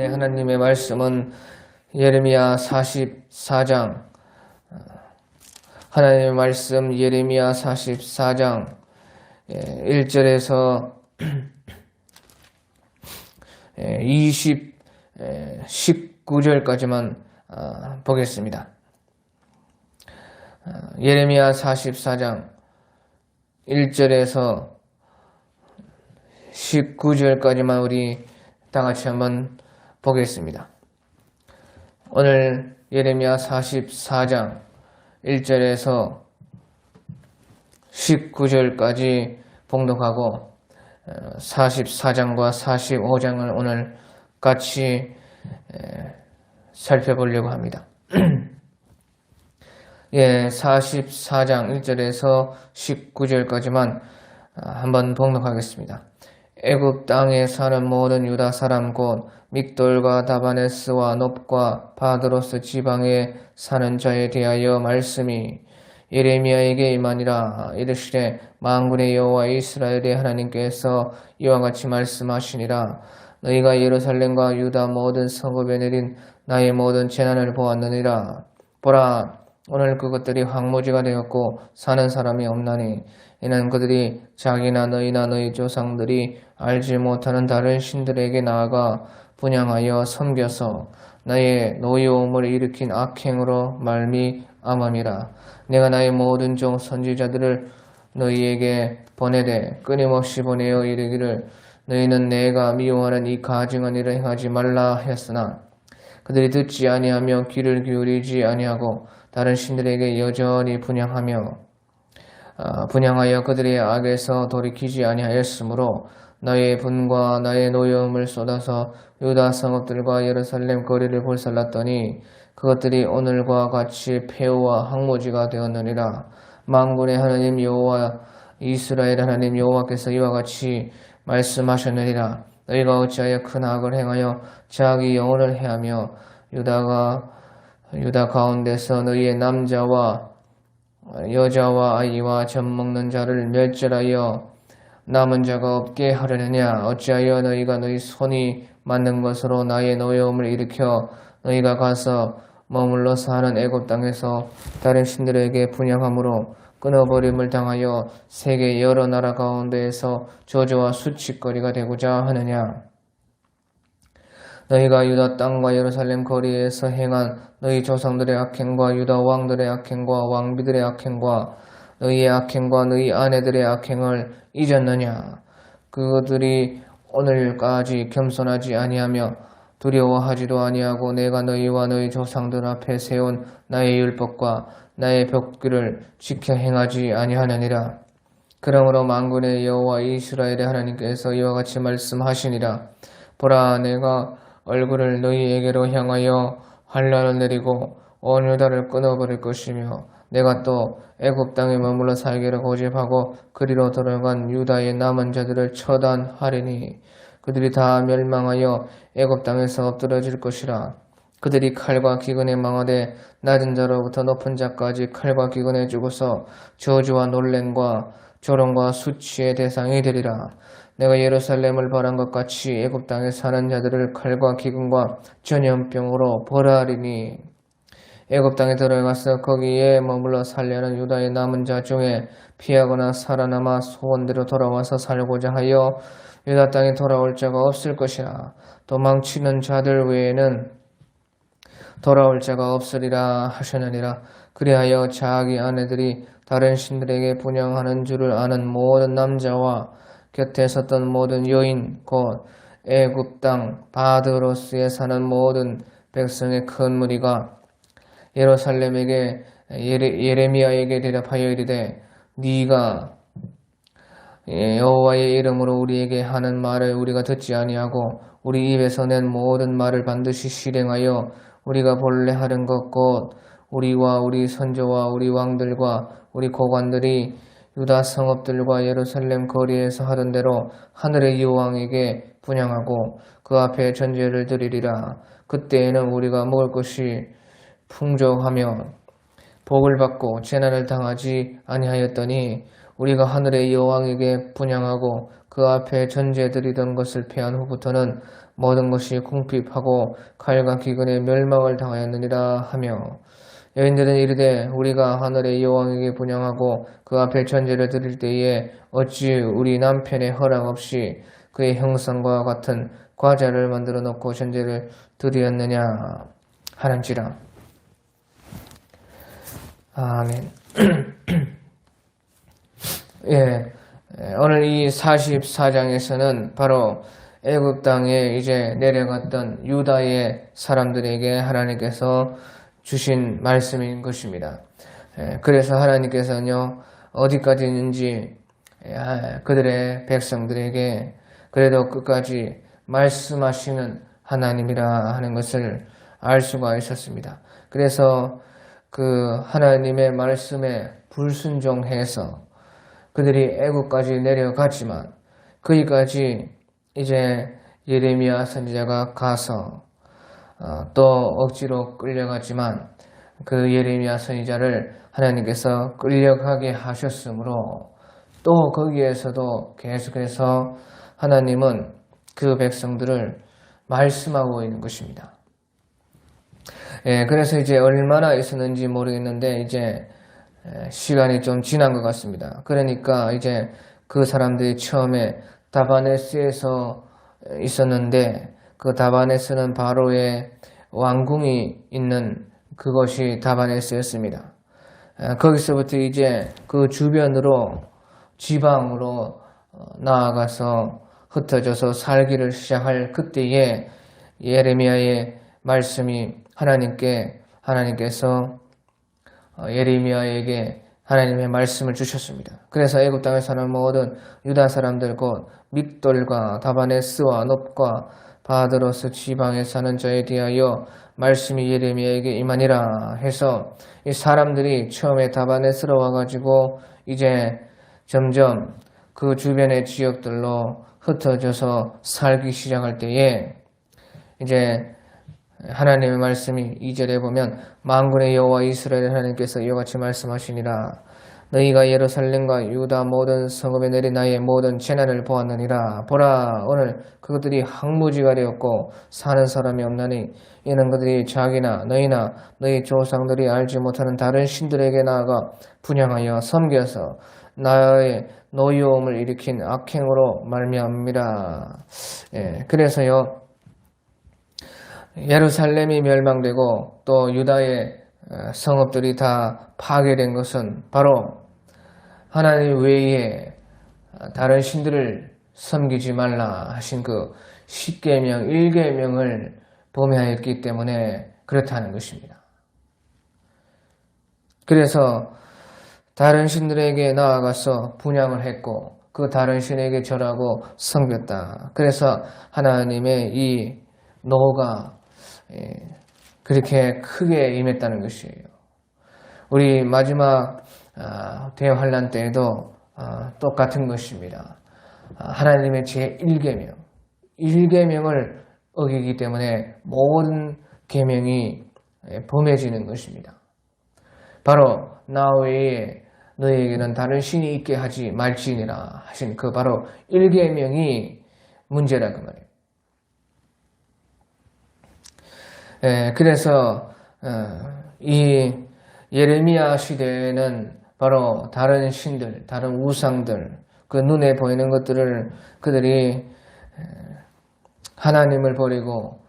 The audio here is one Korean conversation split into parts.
네, 하나님의 말씀은 예레미야 44장, 하나님의 말씀 예레미야 44장 1절에서 19절까지만 보겠습니다. 예레미야 44장 1절에서 19절까지만 우리 다 같이 한번 보겠습니다. 오늘 예레미야 44장 1절에서 19절까지 봉독하고 44장과 45장을 오늘 같이 살펴보려고 합니다. 44장 1절에서 19절까지만 한번 봉독하겠습니다. 애굽 땅에 사는 모든 유다 사람 곧 믹돌과 다바네스와 놉과 바드로스 지방에 사는 자에 대하여 말씀이 예레미야에게 임하니라. 이르시되 만군의 여호와 이스라엘의 하나님께서 이와 같이 말씀하시니라. 너희가 예루살렘과 유다 모든 성읍에 내린 나의 모든 재난을 보았느니라. 보라, 오늘 그것들이 황무지가 되었고 사는 사람이 없나니 이는 그들이 자기나 너희나 너희 조상들이 알지 못하는 다른 신들에게 나아가 분향하여 섬겨서 나의 노여움을 일으킨 악행으로 말미암음이라. 내가 나의 모든 종 선지자들을 너희에게 보내되 끊임없이 보내어 이르기를 너희는 내가 미워하는 이 가증한 일을 행하지 말라 하였으나 그들이 듣지 아니하며 귀를 기울이지 아니하고 다른 신들에게 여전히 분향하여 그들의 악에서 돌이키지 아니하였으므로 나의 분과 나의 노여움을 쏟아서 유다 성읍들과 예루살렘 거리를 불살랐더니 그것들이 오늘과 같이 폐허와 황무지가 되었느니라. 만군의 하나님 여호와 이스라엘 하나님 여호와께서 이와 같이 말씀하셨느니라. 너희가 어찌하여 큰 악을 행하여 자기 영혼을 해하며 유다 가운데서 너희의 남자와 여자와 아이와 젖먹는 자를 멸절하여 남은 자가 없게 하려느냐. 어찌하여 너희가 너희 손이 맞는 것으로 나의 노여움을 일으켜 너희가 가서 머물러 사는 애굽 땅에서 다른 신들에게 분향함으로 끊어버림을 당하여 세계 여러 나라 가운데에서 저주와 수치거리가 되고자 하느냐. 너희가 유다 땅과 예루살렘 거리에서 행한 너희 조상들의 악행과 유다 왕들의 악행과 왕비들의 악행과 너희의 악행과 너희 아내들의 악행을 잊었느냐. 그들이 오늘까지 겸손하지 아니하며 두려워하지도 아니하고 내가 너희와 너희 조상들 앞에 세운 나의 율법과 나의 벽규를 지켜 행하지 아니하느니라. 그러므로 만군의 여호와 이스라엘의 하나님께서 이와 같이 말씀하시니라. 보라, 내가 얼굴을 너희에게로 향하여 환난을 내리고 온 유다를 끊어버릴 것이며 내가 또 애굽 땅에 머물러 살기를 고집하고 그리로 돌아간 유다의 남은 자들을 처단하리니 그들이 다 멸망하여 애굽 땅에서 엎드러질 것이라. 그들이 칼과 기근에 망하되 낮은 자로부터 높은 자까지 칼과 기근에 죽어서 저주와 놀램과 조롱과 수치의 대상이 되리라. 내가 예루살렘을 벌한 것 같이 애굽 땅에 사는 자들을 칼과 기근과 전염병으로 벌하리니 애굽 땅에 들어가서 거기에 머물러 살려는 유다의 남은 자 중에 피하거나 살아남아 소원대로 돌아와서 살고자 하여 유다 땅에 돌아올 자가 없을 것이라. 도망치는 자들 외에는 돌아올 자가 없으리라 하셨느니라. 그리하여 자기 아내들이 다른 신들에게 분향하는 줄을 아는 모든 남자와 곁에 섰던 모든 여인 곧 애굽 땅 바드로스에 사는 모든 백성의 큰 무리가 예루살렘에게 예레미야에게 대답하여 이르되 네가 여호와의 이름으로 우리에게 하는 말을 우리가 듣지 아니하고 우리 입에서 낸 모든 말을 반드시 실행하여 우리가 본래 하는 것 곧 우리와 우리 선조와 우리 왕들과 우리 고관들이 유다 성읍들과 예루살렘 거리에서 하던 대로 하늘의 여호와에게 분향하고 그 앞에 전제를 드리리라. 그때에는 우리가 먹을 것이 풍족하며 복을 받고 재난을 당하지 아니하였더니 우리가 하늘의 여호와에게 분향하고 그 앞에 전제드리던 것을 패한 후부터는 모든 것이 궁핍하고 칼과 기근에 멸망을 당하였느니라 하며 여인들은 이르되 우리가 하늘의 여왕에게 분향하고 그 앞에 전제를 드릴 때에 어찌 우리 남편의 허락 없이 그의 형상과 같은 과자를 만들어 놓고 전제를 드리었느냐 하는지라. 아멘. 예, 오늘 이 44장에서는 바로 애굽 땅에 이제 내려갔던 유다의 사람들에게 하나님께서 주신 말씀인 것입니다. 그래서 하나님께서는요, 어디까지 있는지 그들의 백성들에게 그래도 끝까지 말씀하시는 하나님이라 하는 것을 알 수가 있었습니다. 그래서 그 하나님의 말씀에 불순종해서 그들이 애국까지 내려갔지만 거기까지 이제 예레미야 선지자가 가서 또 억지로 끌려갔지만 그 예레미야 선지자를 하나님께서 끌려가게 하셨으므로 또 거기에서도 계속해서 하나님은 그 백성들을 말씀하고 있는 것입니다. 그래서 이제 얼마나 있었는지 모르겠는데 이제 시간이 좀 지난 것 같습니다. 그러니까 이제 그 사람들이 처음에 다바네스에서 있었는데 그 다바네스는 바로의 왕궁이 있는 그것이 다바네스였습니다. 거기서부터 이제 그 주변으로 지방으로 나아가서 흩어져서 살기를 시작할 그때에 예레미야의 말씀이 하나님께서 예레미야에게 하나님의 말씀을 주셨습니다. 그래서 애굽 땅에 사는 모든 유다 사람들 곧 믹돌과 다바네스와 놉과 바드로스 지방에 사는 자에 대하여 말씀이 예레미야에게 임하니라 해서 이 사람들이 처음에 다바네스로 와가지고 이제 점점 그 주변의 지역들로 흩어져서 살기 시작할 때에 이제 하나님의 말씀이 2절에 보면 만군의 여호와 이스라엘 하나님께서 이와 같이 말씀하시니라. 너희가 예루살렘과 유다 모든 성읍에 내린 나의 모든 재난을 보았느니라. 보라, 오늘 그것들이 항무지가 되었고 사는 사람이 없나니 이는 그들이 자기나 너희나 너희 조상들이 알지 못하는 다른 신들에게 나아가 분향하여 섬겨서 나의 노여움을 일으킨 악행으로 말미암이라. 그래서요, 예루살렘이 멸망되고 또 유다의 성읍들이 다 파괴된 것은 바로 하나님 외에 다른 신들을 섬기지 말라 하신 그 10계명, 1계명을 범하였기 때문에 그렇다는 것입니다. 그래서 다른 신들에게 나아가서 분향을 했고 그 다른 신에게 절하고 섬겼다. 그래서 하나님의 이 노가 그렇게 크게 임했다는 것이에요. 우리 마지막 대환란 때에도 똑같은 것입니다. 하나님의 제1계명, 1계명을 어기기 때문에 모든 계명이 범해지는 것입니다. 바로 나 외에 너희에게는 다른 신이 있게 하지 말지니라 하신 그 바로 1계명이 문제라 그 말이에요. 그래서 이 예레미야 시대에는 바로 다른 신들, 다른 우상들, 그 눈에 보이는 것들을 그들이 하나님을 버리고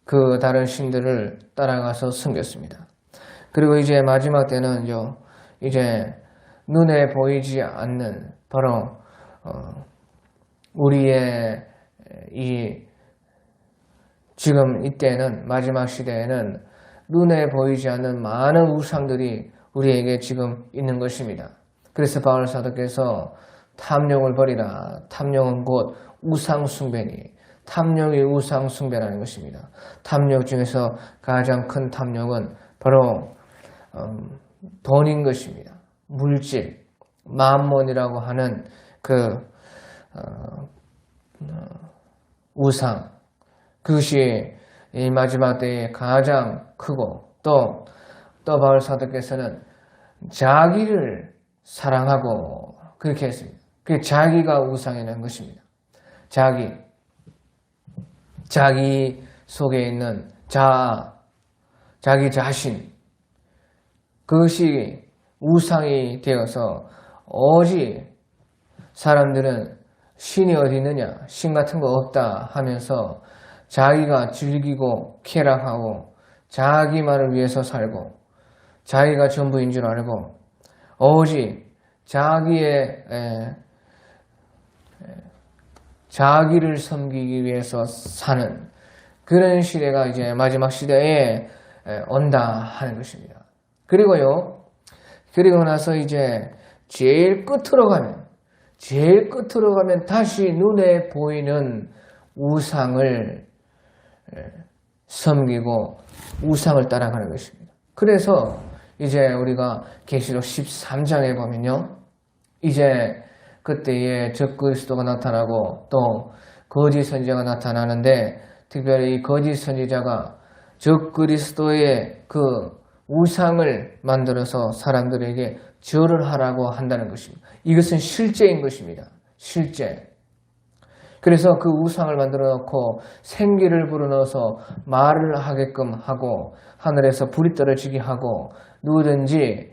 그 다른 신들을 따라가서 섬겼습니다. 그리고 이제 마지막 때는요, 이제 눈에 보이지 않는 바로 우리의 이 지금 이때는 마지막 시대에는 눈에 보이지 않는 많은 우상들이 우리에게 지금 있는 것입니다. 그래서 바울 사도께서 탐욕을 버리라. 탐욕은 곧 우상 숭배니. 탐욕이 우상 숭배라는 것입니다. 탐욕 중에서 가장 큰 탐욕은 바로 돈인 것입니다. 물질, 만몬이라고 하는 그 우상. 그것이 이 마지막 때에 가장 크고 또 바울 사도께서는 자기를 사랑하고 그렇게 했습니다. 그게 자기가 우상이라는 것입니다. 자기 속에 있는 자기 자신, 그것이 우상이 되어서 오직 사람들은 신이 어디 있느냐, 신 같은 거 없다 하면서 자기가 즐기고 쾌락하고 자기만을 위해서 살고 자기가 전부인 줄 알고 오직 자기를 섬기기 위해서 사는 그런 시대가 이제 마지막 시대에 온다 하는 것입니다. 그리고 나서 이제 제일 끝으로 가면 다시 눈에 보이는 우상을 섬기고 우상을 따라가는 것입니다. 그래서 이제 우리가 계시록 13장에 보면요, 이제 그때에 적그리스도가 나타나고 또 거짓 선지자가 나타나는데, 특별히 이 거짓 선지자가 적그리스도의 그 우상을 만들어서 사람들에게 절을 하라고 한다는 것입니다. 이것은 실제인 것입니다. 실제. 그래서 그 우상을 만들어 놓고 생기를 불어넣어서 말을 하게끔 하고 하늘에서 불이 떨어지게 하고 누구든지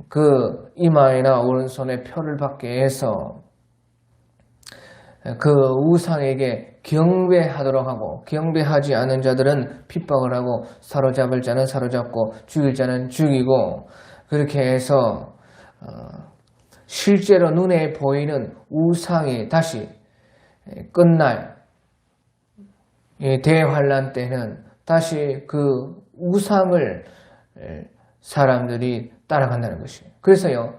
그 이마에나 오른손에 표를 받게 해서 그 우상에게 경배하도록 하고, 경배하지 않은 자들은 핍박을 하고 사로잡을 자는 사로잡고 죽일 자는 죽이고, 그렇게 해서 실제로 눈에 보이는 우상이 다시 끝날 대환란 때는 다시 그 우상을 사람들이 따라간다는 것이에요. 그래서요,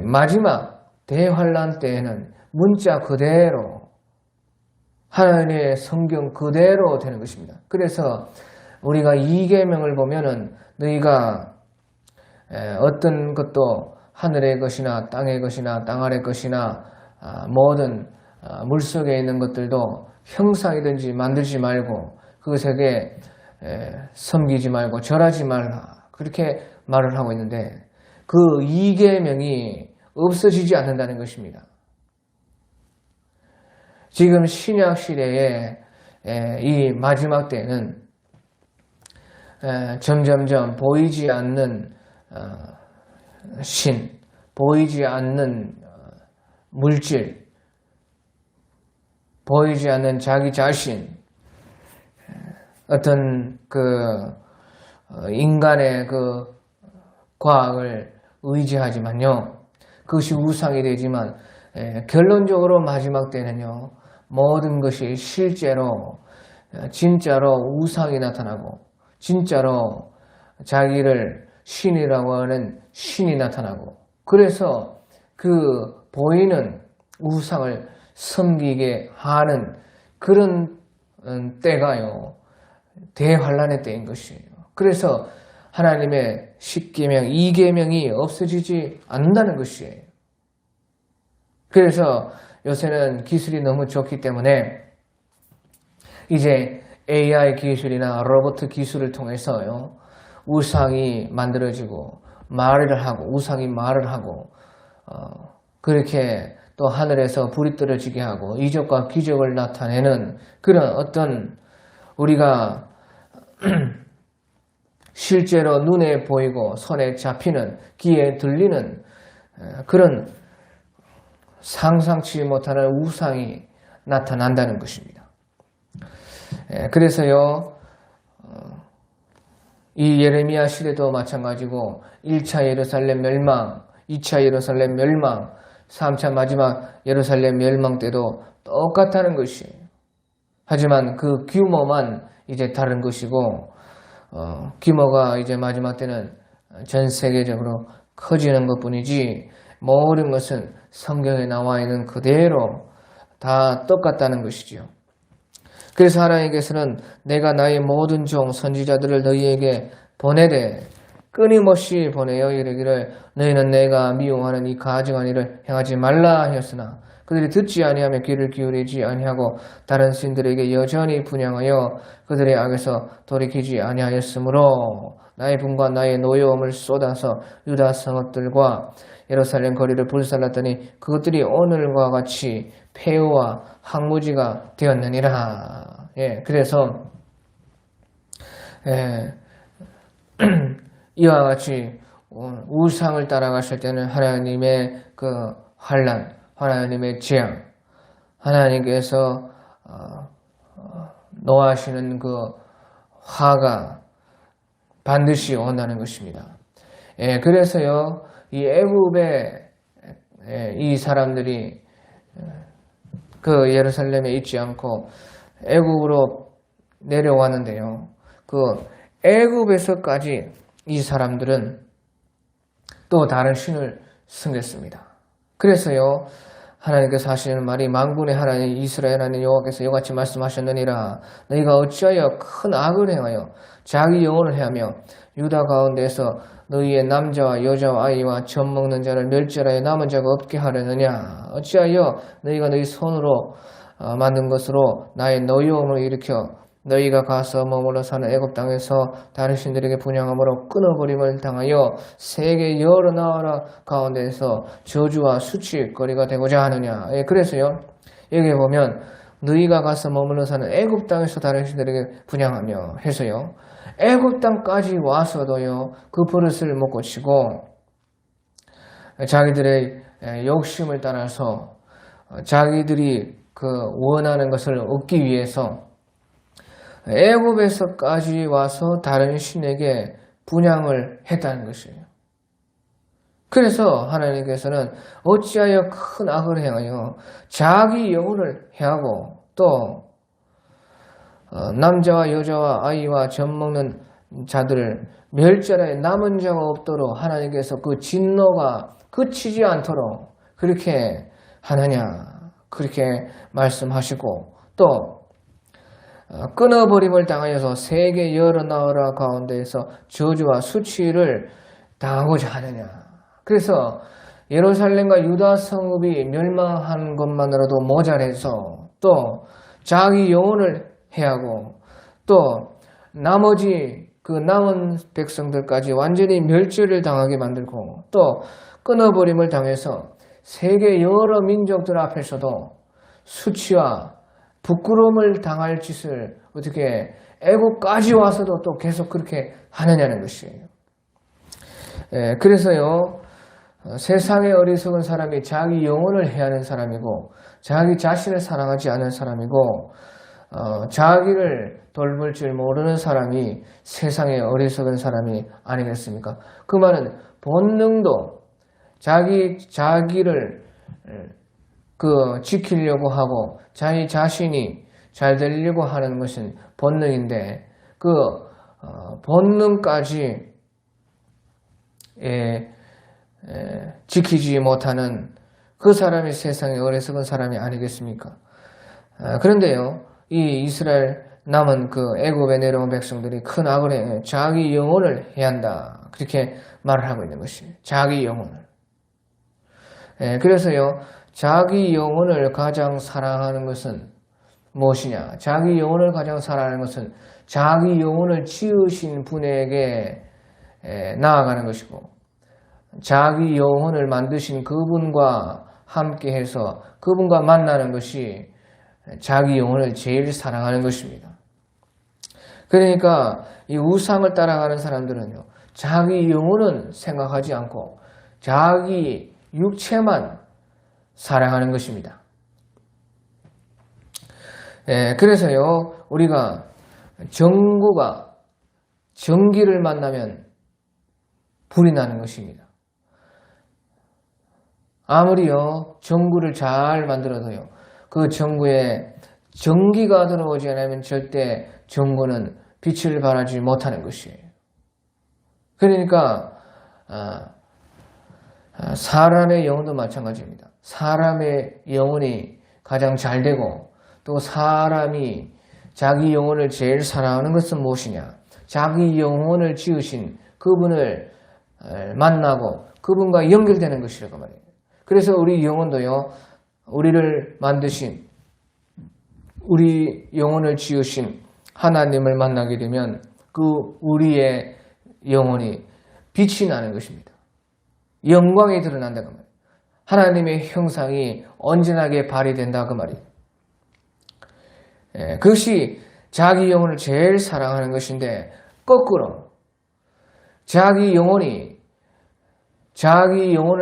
마지막 대환란 때에는 문자 그대로 하나님의 성경 그대로 되는 것입니다. 그래서 우리가 이 계명을 보면은 너희가 어떤 것도 하늘의 것이나 땅의 것이나 땅 아래 것이나 모든 물속에 있는 것들도 형상이든지 만들지 말고 그것에게 섬기지 말고 절하지 말라, 그렇게 말을 하고 있는데 그 이 계명이 없어지지 않는다는 것입니다. 지금 신약 시대에 이 마지막 때는 점점점 보이지 않는 신, 보이지 않는 물질, 보이지 않는 자기 자신, 어떤 그 인간의 그 과학을 의지하지만요, 그것이 우상이 되지만 결론적으로 마지막 때는요, 모든 것이 실제로 진짜로 우상이 나타나고 진짜로 자기를 신이라고 하는 신이 나타나고, 그래서 그 보이는 우상을 섬기게 하는 그런 때가요, 대환란의 때인 것이에요. 그래서 하나님의 10계명, 2계명이 없어지지 않는다는 것이에요. 그래서 요새는 기술이 너무 좋기 때문에 이제 AI 기술이나 로봇 기술을 통해서요, 우상이 만들어지고 말을 하고 우상이 말을 하고 그렇게 또 하늘에서 불이 떨어지게 하고 이적과 기적을 나타내는 그런 어떤 우리가 실제로 눈에 보이고 손에 잡히는 귀에 들리는 그런 상상치 못하는 우상이 나타난다는 것입니다. 그래서요, 이 예레미야 시대도 마찬가지고 1차 예루살렘 멸망, 2차 예루살렘 멸망, 3차 마지막 예루살렘 멸망 때도 똑같다는 것이에요. 하지만 그 규모만 이제 다른 것이고, 규모가 이제 마지막 때는 전 세계적으로 커지는 것뿐이지 모든 것은 성경에 나와 있는 그대로 다 똑같다는 것이지요. 그래서 하나님께서는 내가 나의 모든 종 선지자들을 너희에게 보내되 끊임없이 보내어 이르기를 너희는 내가 미워하는 이 가증한 일을 행하지 말라 하였으나 그들이 듣지 아니하며 귀를 기울이지 아니하고 다른 신들에게 여전히 분향하여 그들의 악에서 돌이키지 아니하였으므로 나의 분과 나의 노여움을 쏟아서 유다 성읍들과 예루살렘 거리를 불살랐더니 그것들이 오늘과 같이 폐허와 황무지가 되었느니라. 예, 그래서 이와 같이 우상을 따라가실 때는 하나님의 그 환난, 하나님의 재앙, 하나님께서 노하시는 그 화가 반드시 온다는 것입니다. 예, 그래서요, 이 애굽의 이 사람들이 그 예루살렘에 있지 않고 애굽으로 내려왔는데요. 그 애굽에서까지 이 사람들은 또 다른 신을 섬겼습니다. 그래서요, 하나님께서 하시는 말이 만군의 하나님 이스라엘 하나님 여호와께서 이같이 말씀하셨느니라. 너희가 어찌하여 큰 악을 행하여 자기 영혼을 해하며 유다 가운데에서 너희의 남자와 여자와 아이와 젖 먹는 자를 멸절하여 남은 자가 없게 하려느냐. 어찌하여 너희가 너희 손으로 만든 것으로 나의 노여움을 일으켜 너희가 가서 머물러 사는 애굽 땅에서 다른 신들에게 분향함으로 끊어버림을 당하여 세계 여러 나라 가운데에서 저주와 수치거리가 되고자 하느냐. 예, 그래서요, 여기 보면 너희가 가서 머물러 사는 애굽 땅에서 다른 신들에게 분향하며 해서요, 애굽 땅까지 와서도요, 그 버릇을 못 고치고 자기들의 욕심을 따라서 자기들이 그 원하는 것을 얻기 위해서 애굽에서까지 와서 다른 신에게 분향을 했다는 것이에요. 그래서 하나님께서는 어찌하여 큰 악을 행하여 자기 영혼을 해하고 또 남자와 여자와 아이와 젖 먹는 자들을 멸절하여 남은 자가 없도록 하나님께서 그 진노가 그치지 않도록 그렇게 하느냐, 그렇게 말씀하시고 또 끊어버림을 당하여서 세계 여러 나라 가운데에서 저주와 수치를 당하고자 하느냐. 그래서 예루살렘과 유다 성읍이 멸망한 것만으로도 모자라서 또 자기 영혼을 해하고 또 나머지 그 남은 백성들까지 완전히 멸절을 당하게 만들고 또 끊어버림을 당해서 세계 여러 민족들 앞에서도 수치와 부끄러움을 당할 짓을 어떻게 애국까지 와서도 또 계속 그렇게 하느냐는 것이에요. 그래서요, 세상의 어리석은 사람이 자기 영혼을 해하는 사람이고 자기 자신을 사랑하지 않는 사람이고 자기를 돌볼 줄 모르는 사람이 세상의 어리석은 사람이 아니겠습니까? 그 말은 본능도 자기를 지키려고 하고 자기 자신이 잘 되려고 하는 것은 본능인데 그 본능까지 지키지 못하는 그 사람이 세상의 어리석은 사람이 아니겠습니까? 그런데요, 이 이스라엘 남은 그 애굽에 내려온 백성들이 큰 악을 해 자기 영혼을 해한다. 그렇게 말을 하고 있는 것이에요. 자기 영혼을. 그래서요, 자기 영혼을 가장 사랑하는 것은 무엇이냐? 자기 영혼을 가장 사랑하는 것은 자기 영혼을 지으신 분에게 나아가는 것이고 자기 영혼을 만드신 그분과 함께해서 그분과 만나는 것이 자기 영혼을 제일 사랑하는 것입니다. 그러니까 이 우상을 따라가는 사람들은요, 자기 영혼은 생각하지 않고 자기 육체만 사랑하는 것입니다. 그래서요, 우리가 정구가 전기를 만나면 불이 나는 것입니다. 아무리요, 전구를 잘 만들어도요, 그 전구에 전기가 들어오지 않으면 절대 전구는 빛을 발하지 못하는 것이에요. 그러니까 사람의 영혼도 마찬가지입니다. 사람의 영혼이 가장 잘 되고 또 사람이 자기 영혼을 제일 사랑하는 것은 무엇이냐? 자기 영혼을 지으신 그분을 만나고 그분과 연결되는 것이라고 말이에요. 그래서 우리 영혼도요, 우리를 만드신, 우리 영혼을 지으신 하나님을 만나게 되면 그 우리의 영혼이 빛이 나는 것입니다. 영광이 드러난다 그 말이에요. 하나님의 형상이 온전하게 발휘된다 그 말이에요. 그것이 자기 영혼을 제일 사랑하는 것인데 거꾸로 자기 영혼을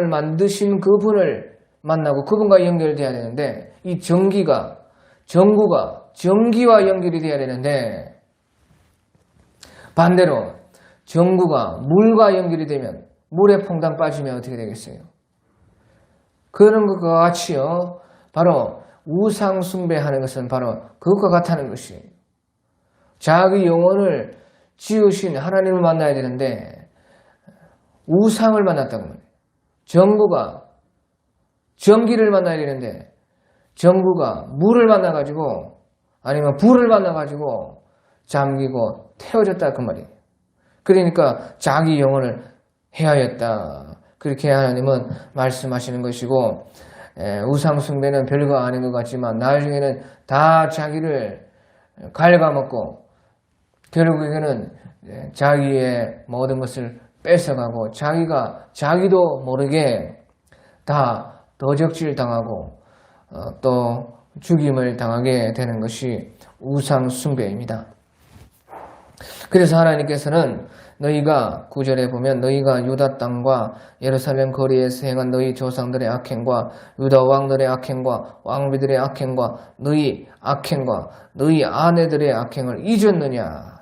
만드신 그분을 만나고 그분과 연결돼야 되는데 이 전기와 연결이 돼야 되는데 반대로 전구가 물과 연결이 되면 물에 퐁당 빠지면 어떻게 되겠어요? 그런 것과 같이요. 바로 우상 숭배하는 것은 바로 그것과 같다는 것이에요. 자기 영혼을 지으신 하나님을 만나야 되는데 우상을 만났다고 말해요. 전기를 만나야 되는데 전구가 물을 만나가지고 아니면 불을 만나가지고 잠기고 태워졌다 그 말이에요. 그러니까 자기 영혼을 해하였다. 그렇게 하나님은 말씀하시는 것이고 우상 숭배는 별거 아닌 것 같지만 나중에는 다 자기를 갉아먹고 결국에는 자기의 모든 것을 뺏어가고 자기도 모르게 다 도적질 당하고 또 죽임을 당하게 되는 것이 우상 숭배입니다. 그래서 하나님께서는 너희가 9절에 보면 너희가 유다 땅과 예루살렘 거리에서 행한 너희 조상들의 악행과 유다 왕들의 악행과 왕비들의 악행과 너희 악행과 너희 아내들의 악행을 잊었느냐.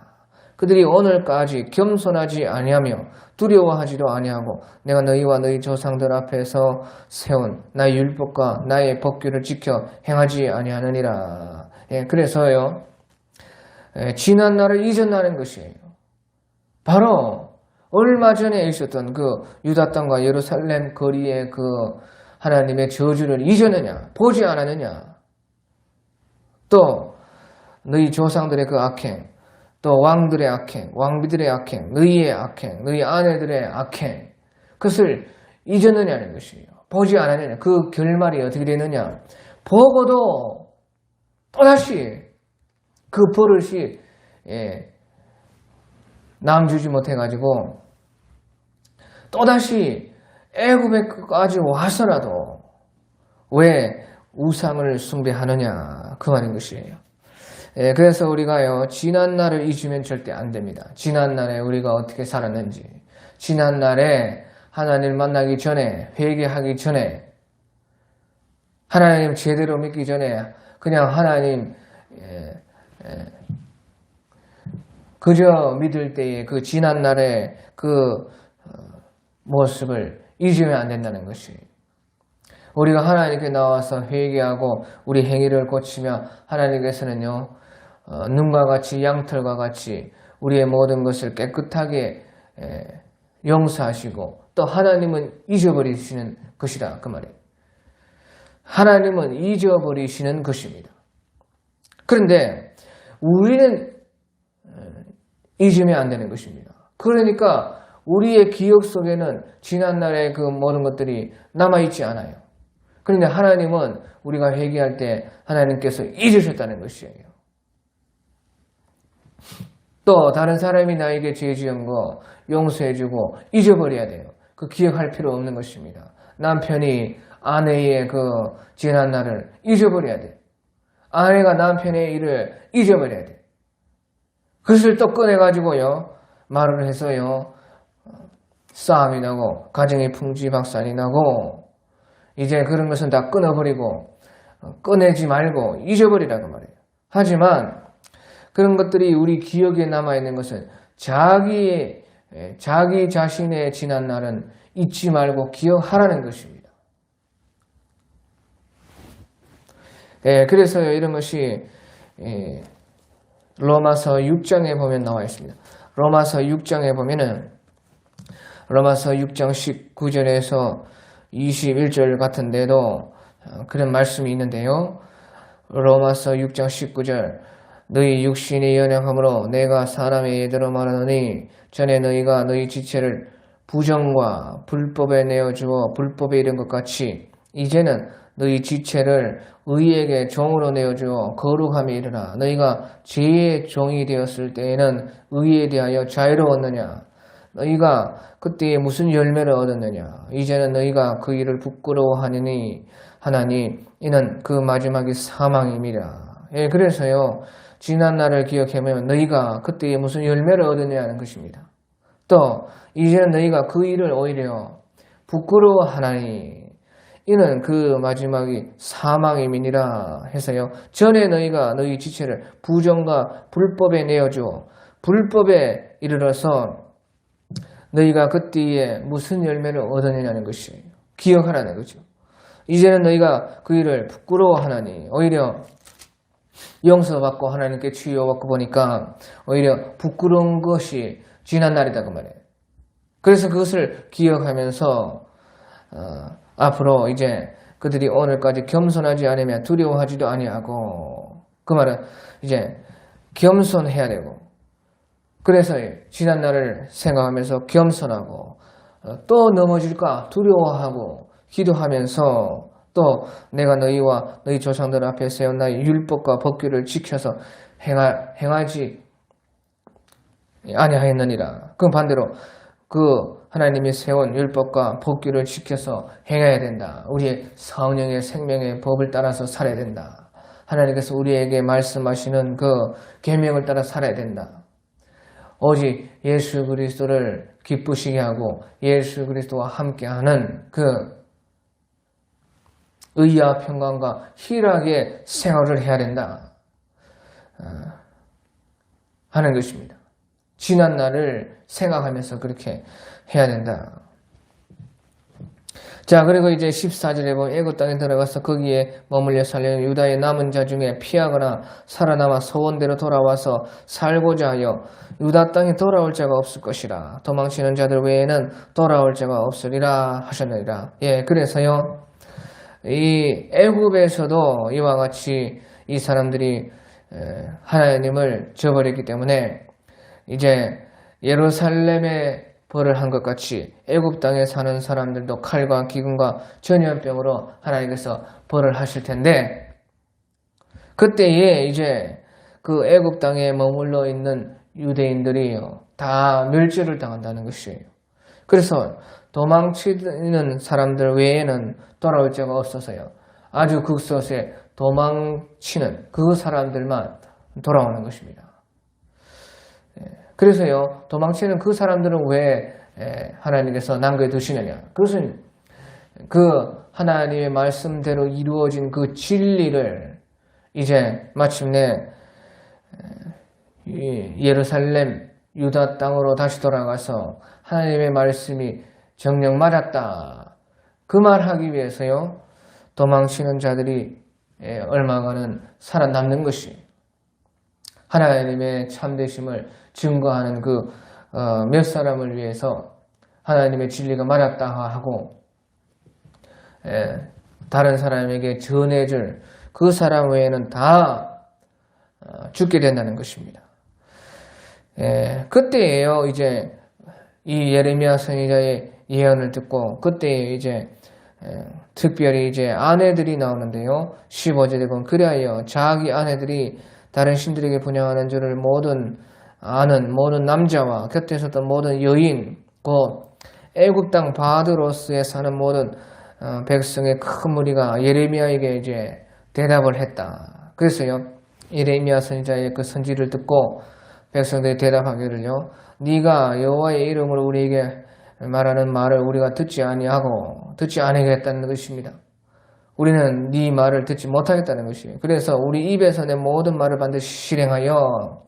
그들이 오늘까지 겸손하지 아니하며 두려워하지도 아니하고 내가 너희와 너희 조상들 앞에서 세운 나의 율법과 나의 법규를 지켜 행하지 아니하느니라. 그래서요. 지난 날을 잊었다는 것이에요. 바로 얼마 전에 있었던 그 유다 땅과 예루살렘 거리의 그 하나님의 저주를 잊었느냐, 보지 않았느냐. 또 너희 조상들의 그 악행, 또 왕들의 악행, 왕비들의 악행, 너희의 악행, 너희 아내들의 악행, 그것을 잊었느냐는 것이에요. 보지 않았느냐. 그 결말이 어떻게 되느냐. 보고도 또다시 그 버릇이 남주지 못해가지고 또다시 애굽에까지 와서라도 왜 우상을 숭배하느냐 그 말인 것이에요. 그래서 우리가요 지난 날을 잊으면 절대 안 됩니다. 지난 날에 우리가 어떻게 살았는지, 지난 날에 하나님을 만나기 전에, 회개하기 전에, 하나님 제대로 믿기 전에 그냥 하나님 그저 믿을 때의 그 지난 날의 그 모습을 잊으면 안 된다는 것이. 우리가 하나님께 나와서 회개하고 우리 행위를 고치며 하나님께서는요 눈과 같이 양털과 같이 우리의 모든 것을 깨끗하게 용서하시고 또 하나님은 잊어버리시는 것이다 그 말이에요. 하나님은 잊어버리시는 것입니다. 그런데 우리는 잊으면 안 되는 것입니다. 그러니까 우리의 기억 속에는 지난날의 그 모든 것들이 남아있지 않아요. 그런데 하나님은 우리가 회개할 때 하나님께서 잊으셨다는 것이에요. 또 다른 사람이 나에게 죄 지은 거 용서해주고 잊어버려야 돼요. 그 기억할 필요 없는 것입니다. 남편이 아내의 그 지난 날을 잊어버려야 돼요. 아내가 남편의 일을 잊어버려야 돼요. 그것을 또 꺼내가지고요 말을 해서요 싸움이 나고 가정의 풍지박산이 나고 이제 그런 것은 다 끊어버리고 꺼내지 말고 잊어버리라고 말해요. 하지만 그런 것들이 우리 기억에 남아있는 것은 자기 자신의 지난 날은 잊지 말고 기억하라는 것입니다. 그래서 이런 것이 로마서 6장에 보면 나와 있습니다. 로마서 6장에 보면은 로마서 6장 19절에서 21절 같은데도 그런 말씀이 있는데요. 로마서 6장 19절 너희 육신이 연약함으로 내가 사람의 예대로 말하노니 전에 너희가 너희 지체를 부정과 불법에 내어주어 불법에 이른 것 같이 이제는 너희 지체를 의에게 종으로 내어주어 거룩함에 이르라. 너희가 죄의 종이 되었을 때에는 의에 대하여 자유로웠느냐. 너희가 그때에 무슨 열매를 얻었느냐. 이제는 너희가 그 일을 부끄러워하니 하나니 이는 그 마지막이 사망입니다. 예, 그래서요. 지난 날을 기억해보면 너희가 그때에 무슨 열매를 얻느냐는 것입니다. 또 이제는 너희가 그 일을 오히려 부끄러워하나니 이는 그 마지막이 사망임이니라 해서요. 전에 너희가 너희 지체를 부정과 불법에 내어주어 불법에 이르러서 너희가 그때에 무슨 열매를 얻었느냐는 것이에요. 기억하라는 거죠. 이제는 너희가 그 일을 부끄러워하나니 오히려 용서받고 하나님께 치유받고 보니까 오히려 부끄러운 것이 지난 날이다 그 말이에요. 그래서 그것을 기억하면서 앞으로 이제 그들이 오늘까지 겸손하지 않으면 두려워하지도 아니하고 그 말은 이제 겸손해야 되고 그래서 지난 날을 생각하면서 겸손하고 또 넘어질까 두려워하고 기도하면서 또 내가 너희와 너희 조상들 앞에 세운 나의 율법과 법규를 지켜서 행하지 아니하였느니라. 그 반대로 그 하나님이 세운 율법과 법규를 지켜서 행해야 된다. 우리의 성령의 생명의 법을 따라서 살아야 된다. 하나님께서 우리에게 말씀하시는 그 계명을 따라 살아야 된다. 오직 예수 그리스도를 기쁘시게 하고 예수 그리스도와 함께하는 그 의와 평강과 희락의 생활을 해야 된다 하는 것입니다. 지난 날을 생각하면서 그렇게 해야 된다. 자, 그리고 이제 14절에 보면 애굽 땅에 들어가서 거기에 머물려 살려는 유다의 남은 자 중에 피하거나 살아남아 소원대로 돌아와서 살고자 하여 유다 땅에 돌아올 자가 없을 것이라. 도망치는 자들 외에는 돌아올 자가 없으리라 하셨느니라. 예, 그래서요. 이 애굽에서도 이와 같이 이 사람들이 하나님을 저버렸기 때문에 이제 예루살렘에 벌을 한 것 같이 애굽 땅에 사는 사람들도 칼과 기근과 전염병으로 하나님께서 벌을 하실 텐데 그때에 이제 그 애굽 땅에 머물러 있는 유대인들이 다 멸절을 당한다는 것이에요. 그래서 도망치는 사람들 외에는 돌아올 자가 없어서요. 아주 극소수의 도망치는 그 사람들만 돌아오는 것입니다. 그래서요, 도망치는 그 사람들은 왜 하나님께서 남겨두시느냐? 그것은 그 하나님의 말씀대로 이루어진 그 진리를 이제 마침내 예루살렘, 유다 땅으로 다시 돌아가서 하나님의 말씀이 정녕 맞았다. 그 말하기 위해서요, 도망치는 자들이 얼마간은 살아남는 것이 하나님의 참되심을 증거하는 그 몇 사람을 위해서 하나님의 진리가 맞았다 하고 다른 사람에게 전해줄 그 사람 외에는 다 죽게 된다는 것입니다. 그때예요. 이제 이 예레미야 선지자의 예언을 듣고 그때에 이제 특별히 이제 아내들이 나오는데요. 15절에 보면 그리하여 자기 아내들이 다른 신들에게 분양하는 줄을 아는 모든 남자와 곁에 섰던 모든 여인 곧 애굽 땅 바드로스에 사는 모든 백성의 큰 무리가 예레미야에게 이제 대답을 했다. 그래서요. 예레미야 선지자의 그 선지를 듣고 백성들이 대답하기를요. 네가 여호와의 이름으로 우리에게 말하는 말을 우리가 듣지 아니하겠다는 것입니다. 우리는 네 말을 듣지 못하겠다는 것이에요. 그래서 우리 입에서 낸 모든 말을 반드시 실행하여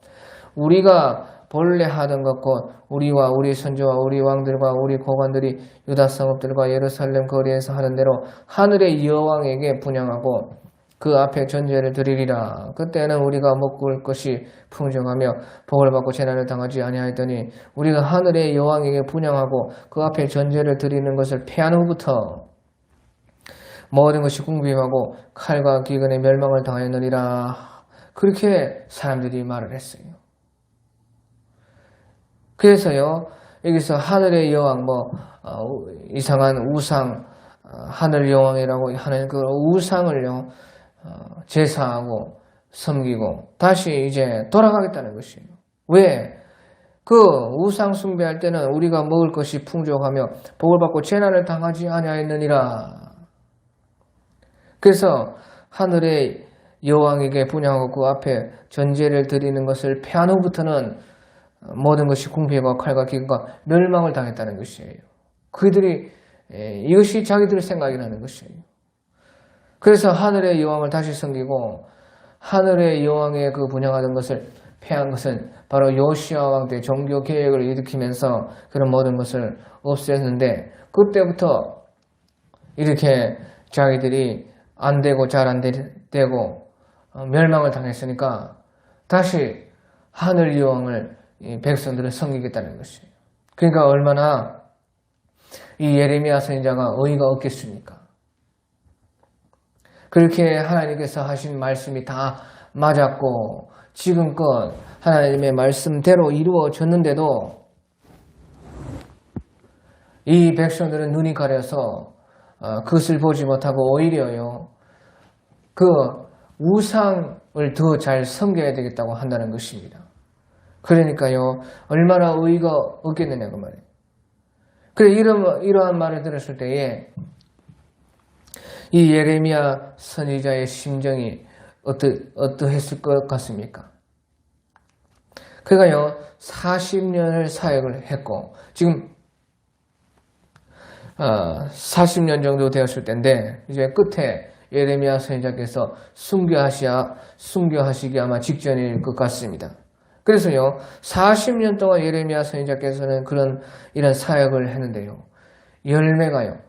우리가 본래 하던 것 곧 우리와 우리 선조와 우리 왕들과 우리 고관들이 유다 성읍들과 예루살렘 거리에서 하는 대로 하늘의 여왕에게 분향하고 그 앞에 전제를 드리리라. 그때는 우리가 먹을 것이 풍성하며 복을 받고 재난을 당하지 아니하였더니 우리가 하늘의 여왕에게 분향하고 그 앞에 전제를 드리는 것을 패한 후부터 모든 것이 궁핍하고 칼과 기근의 멸망을 당하였느니라. 그렇게 사람들이 말을 했어요. 그래서요, 여기서 하늘의 여왕, 이상한 우상, 하늘 여왕이라고 하는 그 우상을요, 제사하고 섬기고 다시 이제 돌아가겠다는 것이에요. 왜? 그 우상 숭배할 때는 우리가 먹을 것이 풍족하며 복을 받고 재난을 당하지 아니하였느니라. 그래서 하늘의 여왕에게 분양하고 그 앞에 전제를 드리는 것을 패한 후부터는 모든 것이 궁핍과 칼과 기근과 멸망을 당했다는 것이에요. 그들이 이것이 자기들 생각이라는 것이에요. 그래서 하늘의 여왕을 다시 섬기고 하늘의 여왕의 그 분양하던 것을 패한 것은 바로 요시야 왕 때 종교 개혁을 일으키면서 그런 모든 것을 없앴는데, 그때부터 이렇게 자기들이 안 되고 잘 안 되고 멸망을 당했으니까 다시 하늘 여왕을 백성들을 섬기겠다는 것이에요. 그러니까 얼마나 이 예레미야 선지자가 어이가 없겠습니까? 그렇게 하나님께서 하신 말씀이 다 맞았고 지금껏 하나님의 말씀대로 이루어졌는데도 이 백성들은 눈이 가려서 그것을 보지 못하고 오히려요 그 우상을 더 잘 섬겨야 되겠다고 한다는 것입니다. 그러니까요 얼마나 의의가 없겠느냐 그 말이에요. 그래 이러한 말을 들었을 때에 이 예레미야 선지자의 심정이 어떠했을 것 같습니까? 그가요 40년을 사역을 했고 지금 40년 정도 되었을 때인데 이제 끝에 예레미야 선지자께서 순교하시기 아마 직전일 것 같습니다. 그래서요 40년 동안 예레미야 선지자께서는 이런 사역을 했는데요 열매가요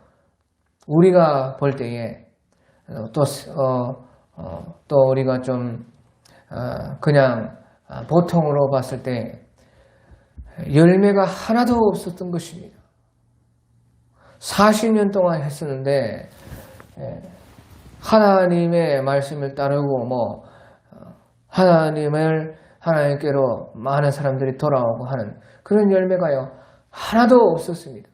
우리가 볼 때에 또 우리가 좀 그냥 보통으로 봤을 때 열매가 하나도 없었던 것입니다. 40년 동안 했었는데 하나님의 말씀을 따르고 하나님께로 많은 사람들이 돌아오고 하는 그런 열매가요 하나도 없었습니다.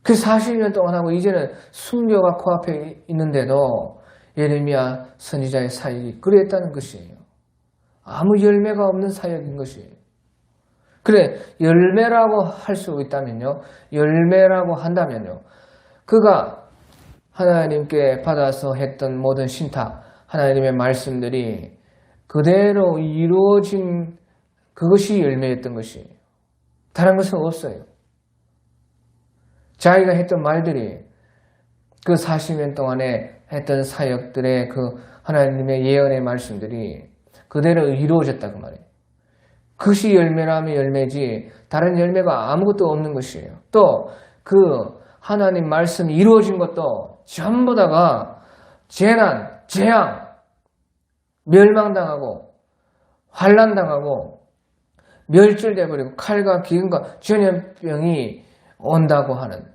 그 40년 동안 하고 이제는 순교가 코앞에 있는데도 예레미야 선지자의 사역이 그랬다는 것이에요. 아무 열매가 없는 사역인 것이에요. 그래 열매라고 할 수 있다면요 열매라고 한다면요 그가 하나님께 받아서 했던 모든 신탁 하나님의 말씀들이 그대로 이루어진 그것이 열매였던 것이에요. 다른 것은 없어요. 자기가 했던 말들이 그 40년 동안에 했던 사역들의 그 하나님의 예언의 말씀들이 그대로 이루어졌다 그 말이에요. 그것이 열매라면 열매지 다른 열매가 아무것도 없는 것이에요. 또 그 하나님 말씀이 이루어진 것도 전부 다가 재난, 재앙, 멸망당하고 환난당하고 멸절돼버리고 칼과 기근과 전염병이 온다고 하는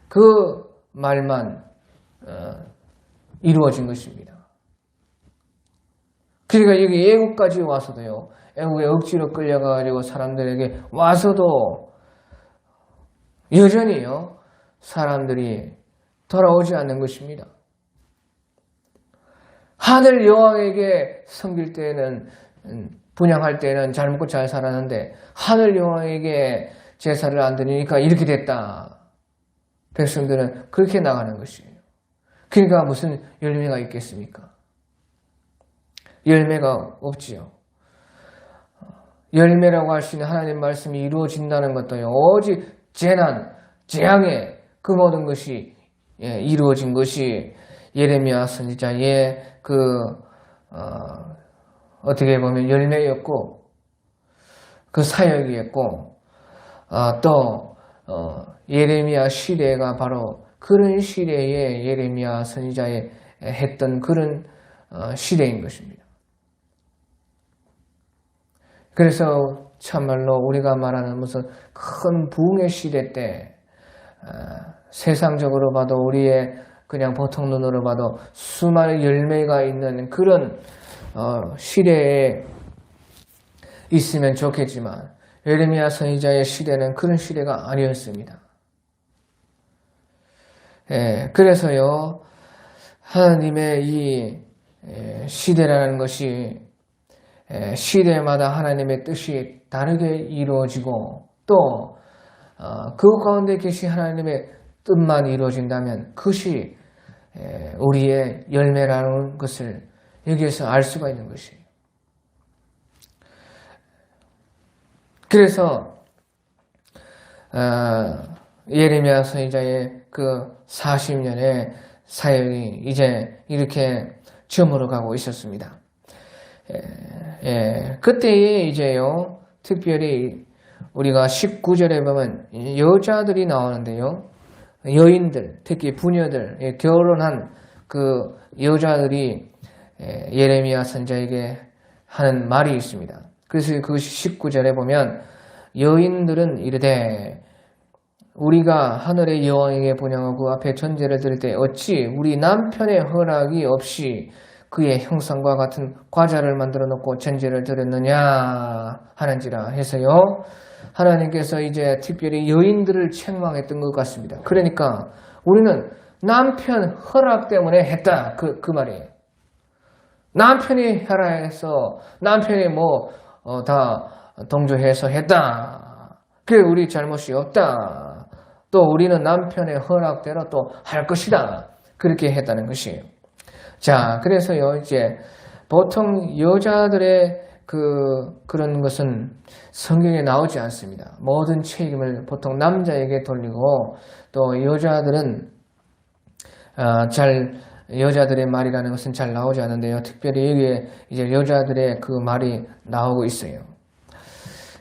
그 말만 이루어진 것입니다. 그러니까 여기 애국까지 와서도요 애국에 억지로 끌려가가지고 사람들에게 와서도 여전히요 사람들이 돌아오지 않는 것입니다. 하늘 여왕에게 섬길 때는 분양할 때는 잘 먹고 잘 살았는데 하늘 여왕에게 제사를 안 드리니까 이렇게 됐다. 백성들은 그렇게 나가는 것이에요. 그러니까 무슨 열매가 있겠습니까? 열매가 없지요. 열매라고 할 수 있는 하나님 말씀이 이루어진다는 것도요. 오직 재난, 재앙에 그 모든 것이 이루어진 것이 예레미야 선지자의 어떻게 보면 열매였고 그 사역이었고 또 예레미야 시대가 바로 그런 시대에 예레미야 선지자의 했던 그런 시대인 것입니다. 그래서 참말로 우리가 말하는 무슨 큰 부흥의 시대 때 세상적으로 봐도 우리의 그냥 보통 눈으로 봐도 수많은 열매가 있는 그런 시대에 있으면 좋겠지만 예레미야 선지자의 시대는 그런 시대가 아니었습니다. 그래서요 하나님의 이 시대라는 것이 시대마다 하나님의 뜻이 다르게 이루어지고 또 그 가운데 계신 하나님의 뜻만 이루어진다면 그것이 우리의 열매라는 것을 여기에서 알 수가 있는 것이에요. 그래서 예레미야 선지자의 그 40년의 사역이 이제 이렇게 저물어 가고 있었습니다. 그때에 이제요, 특별히 우리가 19절에 보면 여자들이 나오는데요. 여인들, 특히 부녀들, 결혼한 그 여자들이 예레미야 선지자에게 하는 말이 있습니다. 그래서 그 19절에 보면 여인들은 이르되 우리가 하늘의 여왕에게 분양하고 앞에 전제를 드릴 때 어찌 우리 남편의 허락이 없이 그의 형상과 같은 과자를 만들어 놓고 전제를 드렸느냐 하는지라 해서요. 하나님께서 이제 특별히 여인들을 책망했던 것 같습니다. 그러니까 우리는 남편 허락 때문에 했다. 그 말이에요. 남편이 허락해서 남편이 다 동조해서 했다. 그게 우리 잘못이 없다. 또 우리는 남편의 허락대로 또 할 것이다. 그렇게 했다는 것이에요. 자, 그래서요, 이제 보통 여자들의 그런 것은 성경에 나오지 않습니다. 모든 책임을 보통 남자에게 돌리고 또 여자들은 여자들의 말이라는 것은 잘 나오지 않는데요. 특별히 여기에 이제 여자들의 그 말이 나오고 있어요.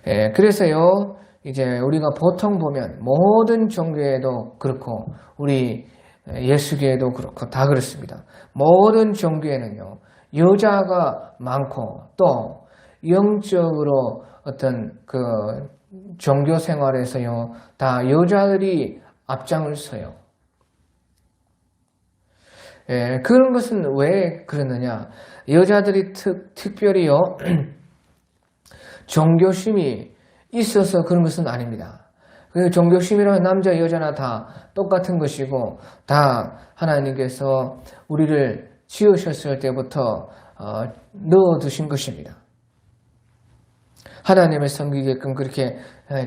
그래서요, 이제 우리가 보통 보면 모든 종교에도 그렇고 우리 예수교에도 그렇고 다 그렇습니다. 모든 종교에는요, 여자가 많고 또 영적으로 어떤 그 종교 생활에서요, 다 여자들이 앞장을 서요. 그런 것은 왜 그러느냐? 여자들이 특별히요, 종교심이 있어서 그런 것은 아닙니다. 그 종교심이란 남자 여자나 다 똑같은 것이고 다 하나님께서 우리를 지으셨을 때부터 넣어두신 것입니다. 하나님을 섬기게끔 그렇게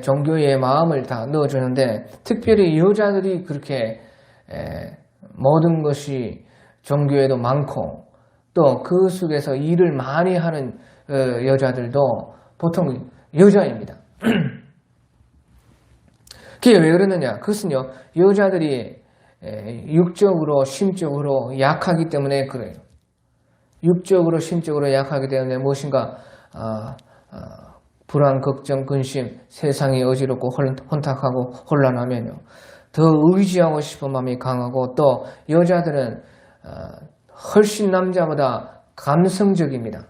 종교의 마음을 다 넣어주는데 특별히 여자들이 그렇게 모든 것이 종교에도 많고 또 그 속에서 일을 많이 하는 여자들도 보통 여자입니다. 그게 왜 그러느냐? 그것은요, 여자들이 육적으로, 심적으로 약하기 때문에 그래요. 육적으로, 심적으로 약하기 때문에 무엇인가, 불안, 걱정, 근심, 세상이 어지럽고 혼탁하고 혼란하면요, 더 의지하고 싶은 마음이 강하고 또 여자들은 훨씬 남자보다 감성적입니다.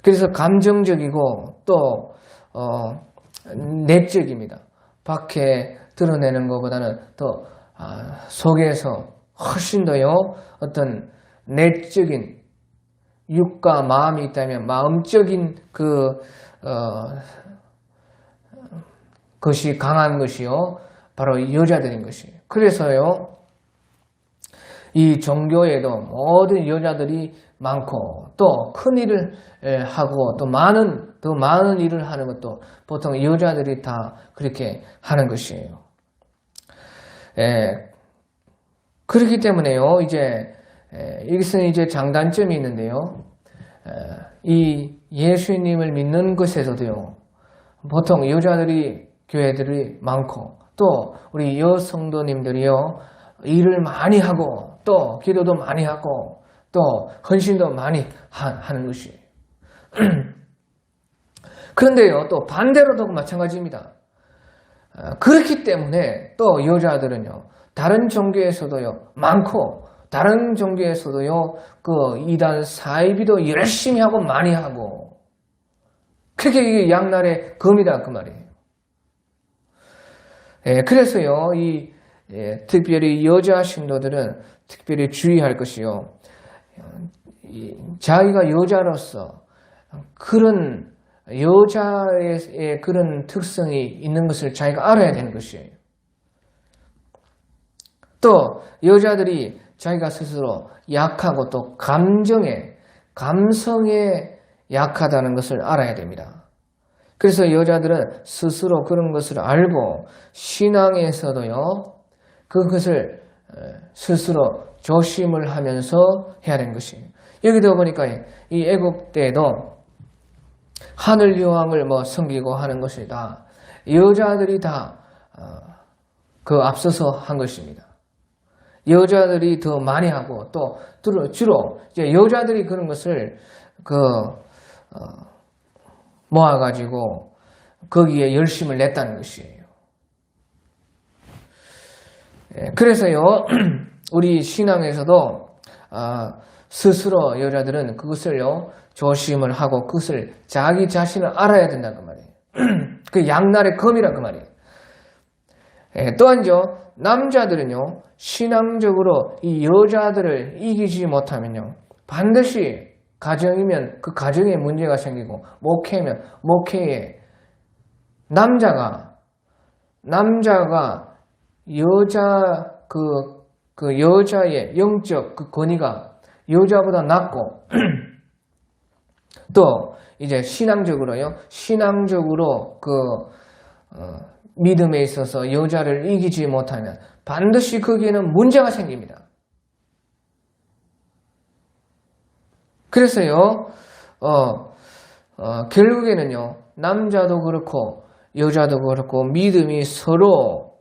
그래서 감정적이고 또 내적입니다. 밖에 드러내는 것보다는 더 속에서 훨씬 더요 어떤 내적인 육과 마음이 있다면 마음적인 것이 강한 것이요 바로 여자들인 것이에요. 그래서요 이 종교에도 모든 여자들이 많고 또 큰 일을 하고 또 더 많은 일을 하는 것도 보통 여자들이 다 그렇게 하는 것이에요. 그렇기 때문에요. 이제 여기서는 이제 장단점이 있는데요. 이 예수님을 믿는 것에서도요. 보통 여자들이 교회들이 많고 또 우리 여성도님들이요. 일을 많이 하고 또 기도도 많이 하고 또 헌신도 많이 하는 것이에요. 그런데요, 또 반대로도 마찬가지입니다. 그렇기 때문에 또 여자들은요, 다른 종교에서도요, 많고, 다른 종교에서도요, 그 이단 사이비도 열심히 하고 많이 하고, 그렇게 양날의 검이다, 그 말이에요. 그래서요, 특별히 여자 신도들은 특별히 주의할 것이요. 자기가 여자로서 그런 여자의 그런 특성이 있는 것을 자기가 알아야 되는 것이에요. 또 여자들이 자기가 스스로 약하고 또 감성에 약하다는 것을 알아야 됩니다. 그래서 여자들은 스스로 그런 것을 알고 신앙에서도요, 그것을 스스로 조심을 하면서 해야 되는 것이에요. 여기도 보니까 이 애굽 때에도 하늘 여왕을 섬기고 하는 것이 다 여자들이 다 그 앞서서 한 것입니다. 여자들이 더 많이 하고 또 주로 이제 여자들이 그런 것을 모아가지고 거기에 열심을 냈다는 것이에요. 그래서요, 우리 신앙에서도 스스로 여자들은 그것을요 조심을 하고 그것을 자기 자신을 알아야 된다 그 말이에요. 그 양날의 검이라 그 말이에요. 또한요, 남자들은요 신앙적으로 이 여자들을 이기지 못하면요 반드시 가정이면 그 가정에 문제가 생기고 목회면 목회에 남자가 여자 그 여자의 영적 그 권위가 여자보다 낮고 또 이제 신앙적으로 믿음에 있어서 여자를 이기지 못하면 반드시 거기에는 문제가 생깁니다. 그래서요, 결국에는요, 남자도 그렇고 여자도 그렇고 믿음이 서로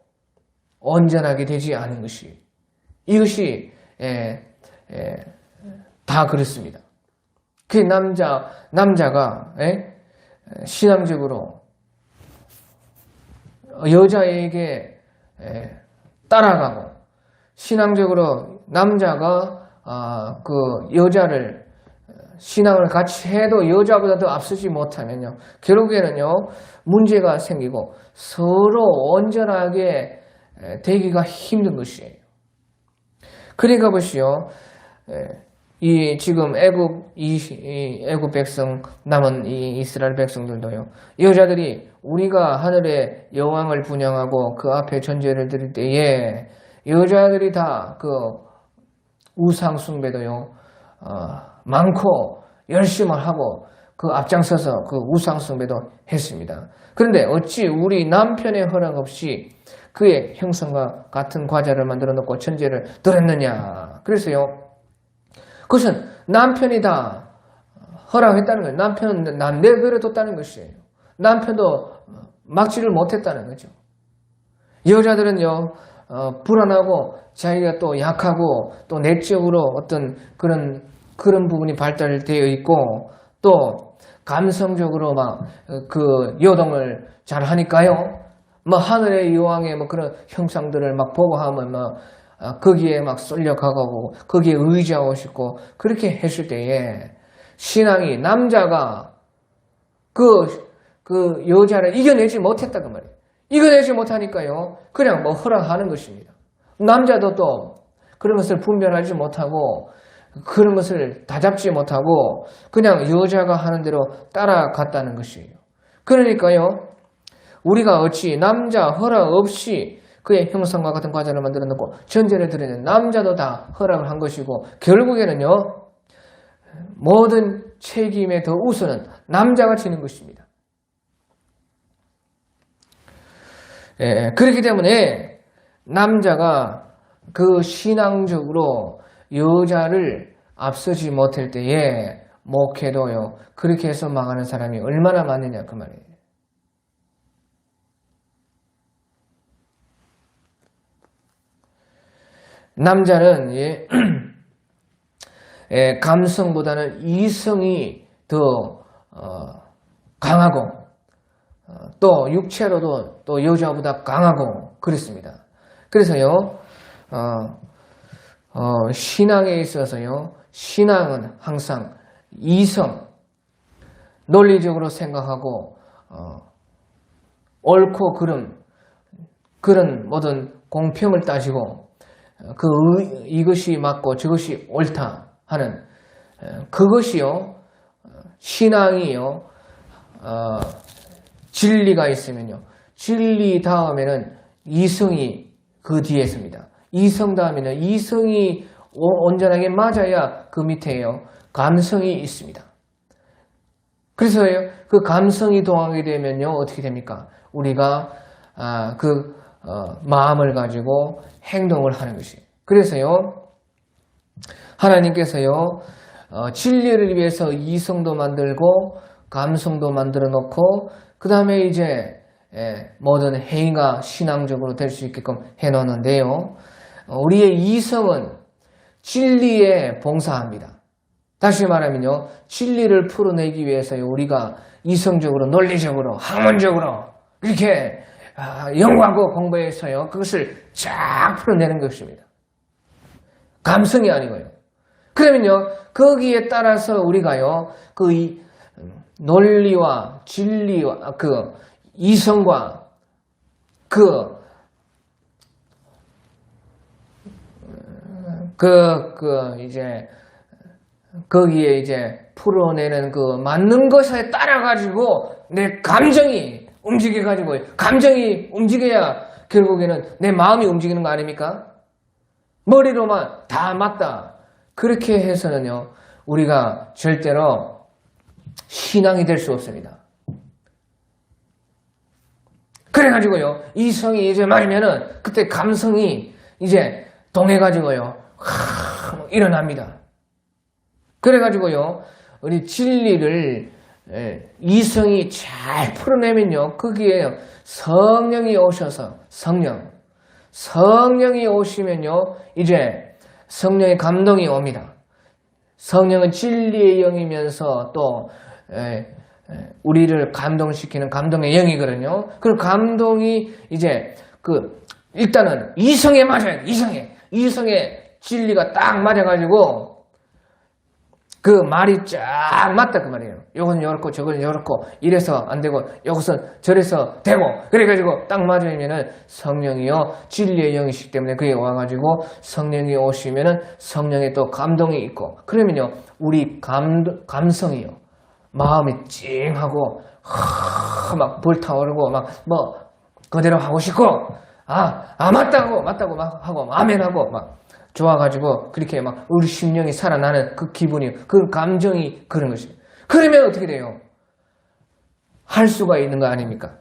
온전하게 되지 않은 것이 이것이 다 그렇습니다. 그 남자가 신앙적으로 여자에게 따라가고 신앙적으로 남자가 그 여자를 신앙을 같이 해도 여자보다 더 앞서지 못하면요 결국에는요 문제가 생기고 서로 온전하게 되기가 힘든 것이에요. 그러니까 보시오, 이 지금 애굽 백성 남은 이 이스라엘 백성들도요 여자들이 우리가 하늘의 여왕을 분양하고 그 앞에 전제를 드릴 때에 여자들이 다 그 우상 숭배도요 많고 열심을 하고 그 앞장서서 그 우상 숭배도 했습니다. 그런데 어찌 우리 남편의 허락 없이 그의 형상과 같은 과자를 만들어 놓고 전제를 드렸느냐. 그래서요 그것은 남편이 다 허락했다는 거예요. 남편은 내버려뒀다는 것이에요. 남편도 막지를 못했다는 거죠. 여자들은요 불안하고 자기가 또 약하고 또 내적으로 어떤 그런 부분이 발달되어 있고 또 감성적으로 막 그 요동을 잘 하니까요. 하늘의 여왕의 그런 형상들을 막 보고 하면 거기에 막 쏠려가고 거기에 의지하고 싶고 그렇게 했을 때에 신앙이 남자가 그 여자를 이겨내지 못했다 그 말이에요. 이겨내지 못하니까요 그냥 허락하는 것입니다. 남자도 또 그런 것을 분별하지 못하고 그런 것을 다잡지 못하고 그냥 여자가 하는 대로 따라갔다는 것이에요. 그러니까요 우리가 어찌 남자 허락 없이 그의 형상과 같은 과자를 만들어 놓고 전제를 드리는 남자도 다 허락을 한 것이고 결국에는요 모든 책임의 더 우선은 남자가 지는 것입니다. 그렇기 때문에 남자가 그 신앙적으로 여자를 앞서지 못할 때에 목회도요 그렇게 해서 망하는 사람이 얼마나 많느냐 그 말이에요. 남자는 감성보다는 이성이 더 강하고 또 육체로도 또 여자보다 강하고 그렇습니다. 그래서요 신앙에 있어서요 신앙은 항상 이성 논리적으로 생각하고 옳고 그런 모든 공평을 따지고 이것이 맞고 저것이 옳다 하는 그것이요 신앙이요 진리가 있으면요 진리 다음에는 이성이 그 뒤에 있습니다. 이성 다음에는 이성이 온전하게 맞아야 그 밑에요 감성이 있습니다. 그래서요, 그 감성이 동하게 되면요, 어떻게 됩니까? 우리가, 마음을 가지고 행동을 하는 것이. 그래서요, 하나님께서요, 진리를 위해서 이성도 만들고, 감성도 만들어 놓고, 그 다음에 이제, 모든 행위가 신앙적으로 될 수 있게끔 해 놓는데요. 우리의 이성은 진리에 봉사합니다. 다시 말하면요, 진리를 풀어내기 위해서요, 우리가 이성적으로, 논리적으로, 학문적으로, 이렇게, 연구하고 공부해서요, 그것을 쫙 풀어내는 것입니다. 감성이 아니고요. 그러면요, 거기에 따라서 우리가요, 논리와 진리와 이성과 이제, 거기에 이제 풀어내는 맞는 것에 따라가지고 내 감정이 움직여가지고, 감정이 움직여야 결국에는 내 마음이 움직이는 거 아닙니까? 머리로만 다 맞다. 그렇게 해서는요, 우리가 절대로 신앙이 될 수 없습니다. 그래가지고요, 이성이 이제 말이면은 그때 감성이 이제 동해가지고요, 일어납니다. 그래가지고요, 우리 진리를 이성이 잘 풀어내면요, 거기에 성령이 오셔서, 성령이 오시면요, 이제 성령의 감동이 옵니다. 성령은 진리의 영이면서 또 우리를 감동시키는 감동의 영이거든요. 그 감동이 이제 일단은 이성에 맞아요. 이성에 진리가 딱 맞아가지고 그 말이 쫙 맞다 그 말이에요. 요건 요렇고 저건 요렇고 이래서 안 되고 요것은 저래서 되고, 그래가지고 딱 맞으면은 성령이요, 진리의 영이시기 때문에 그게 와가지고 성령이 오시면은 성령의 또 감동이 있고, 그러면요 우리 감성이요, 마음이 찡하고 막 불타오르고 막 그대로 하고 싶고, 맞다고 막 하고 아멘하고 막 좋아가지고 그렇게 막 우리 심령이 살아나는 그 기분이, 그 감정이 그런 것이에요. 그러면 어떻게 돼요? 할 수가 있는 거 아닙니까?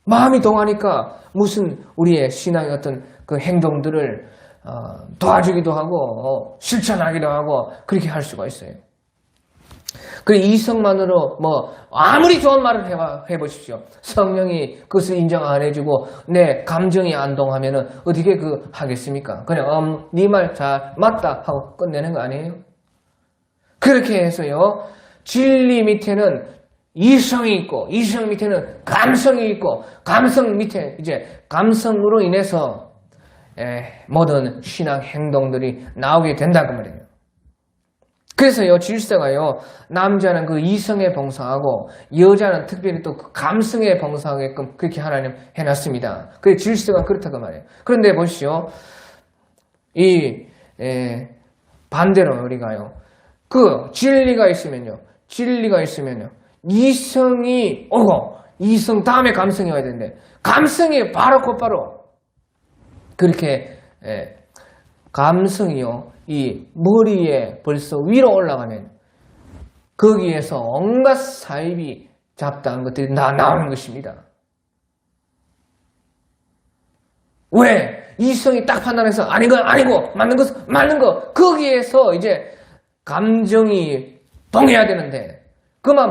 마음이 동하니까 무슨 우리의 신앙의 어떤 그 행동들을 도와주기도 하고 실천하기도 하고 그렇게 할 수가 있어요. 그 이성만으로 아무리 좋은 말을 해보십시오. 성령이 그것을 인정 안 해주고 내 감정이 안 동하면은 어떻게 하겠습니까? 그냥 네 말 잘 맞다 하고 끝내는 거 아니에요? 그렇게 해서요, 진리 밑에는 이성이 있고, 이성 밑에는 감성이 있고, 감성 밑에 이제 감성으로 인해서 모든 신앙 행동들이 나오게 된다고 말이에요. 그래서요, 질서가요, 남자는 그 이성에 봉사하고 여자는 특별히 또 그 감성에 봉사하게끔 그렇게 하나님 해놨습니다. 그 질서가 그렇다고 말이에요. 그런데 보시오, 반대로 우리가요, 진리가 있으면요, 이성이 오고, 이성 다음에 감성이 와야 되는데, 감성이 바로 곧바로 그렇게 감성이요, 이 머리에 벌써 위로 올라가면 거기에서 온갖 사입이 잡다한 것들이 나오는 것입니다. 왜? 이성이 딱 판단해서 아닌 건 아니고 맞는 것은 맞는 거, 거기에서 이제 감정이 동해야 되는데 그만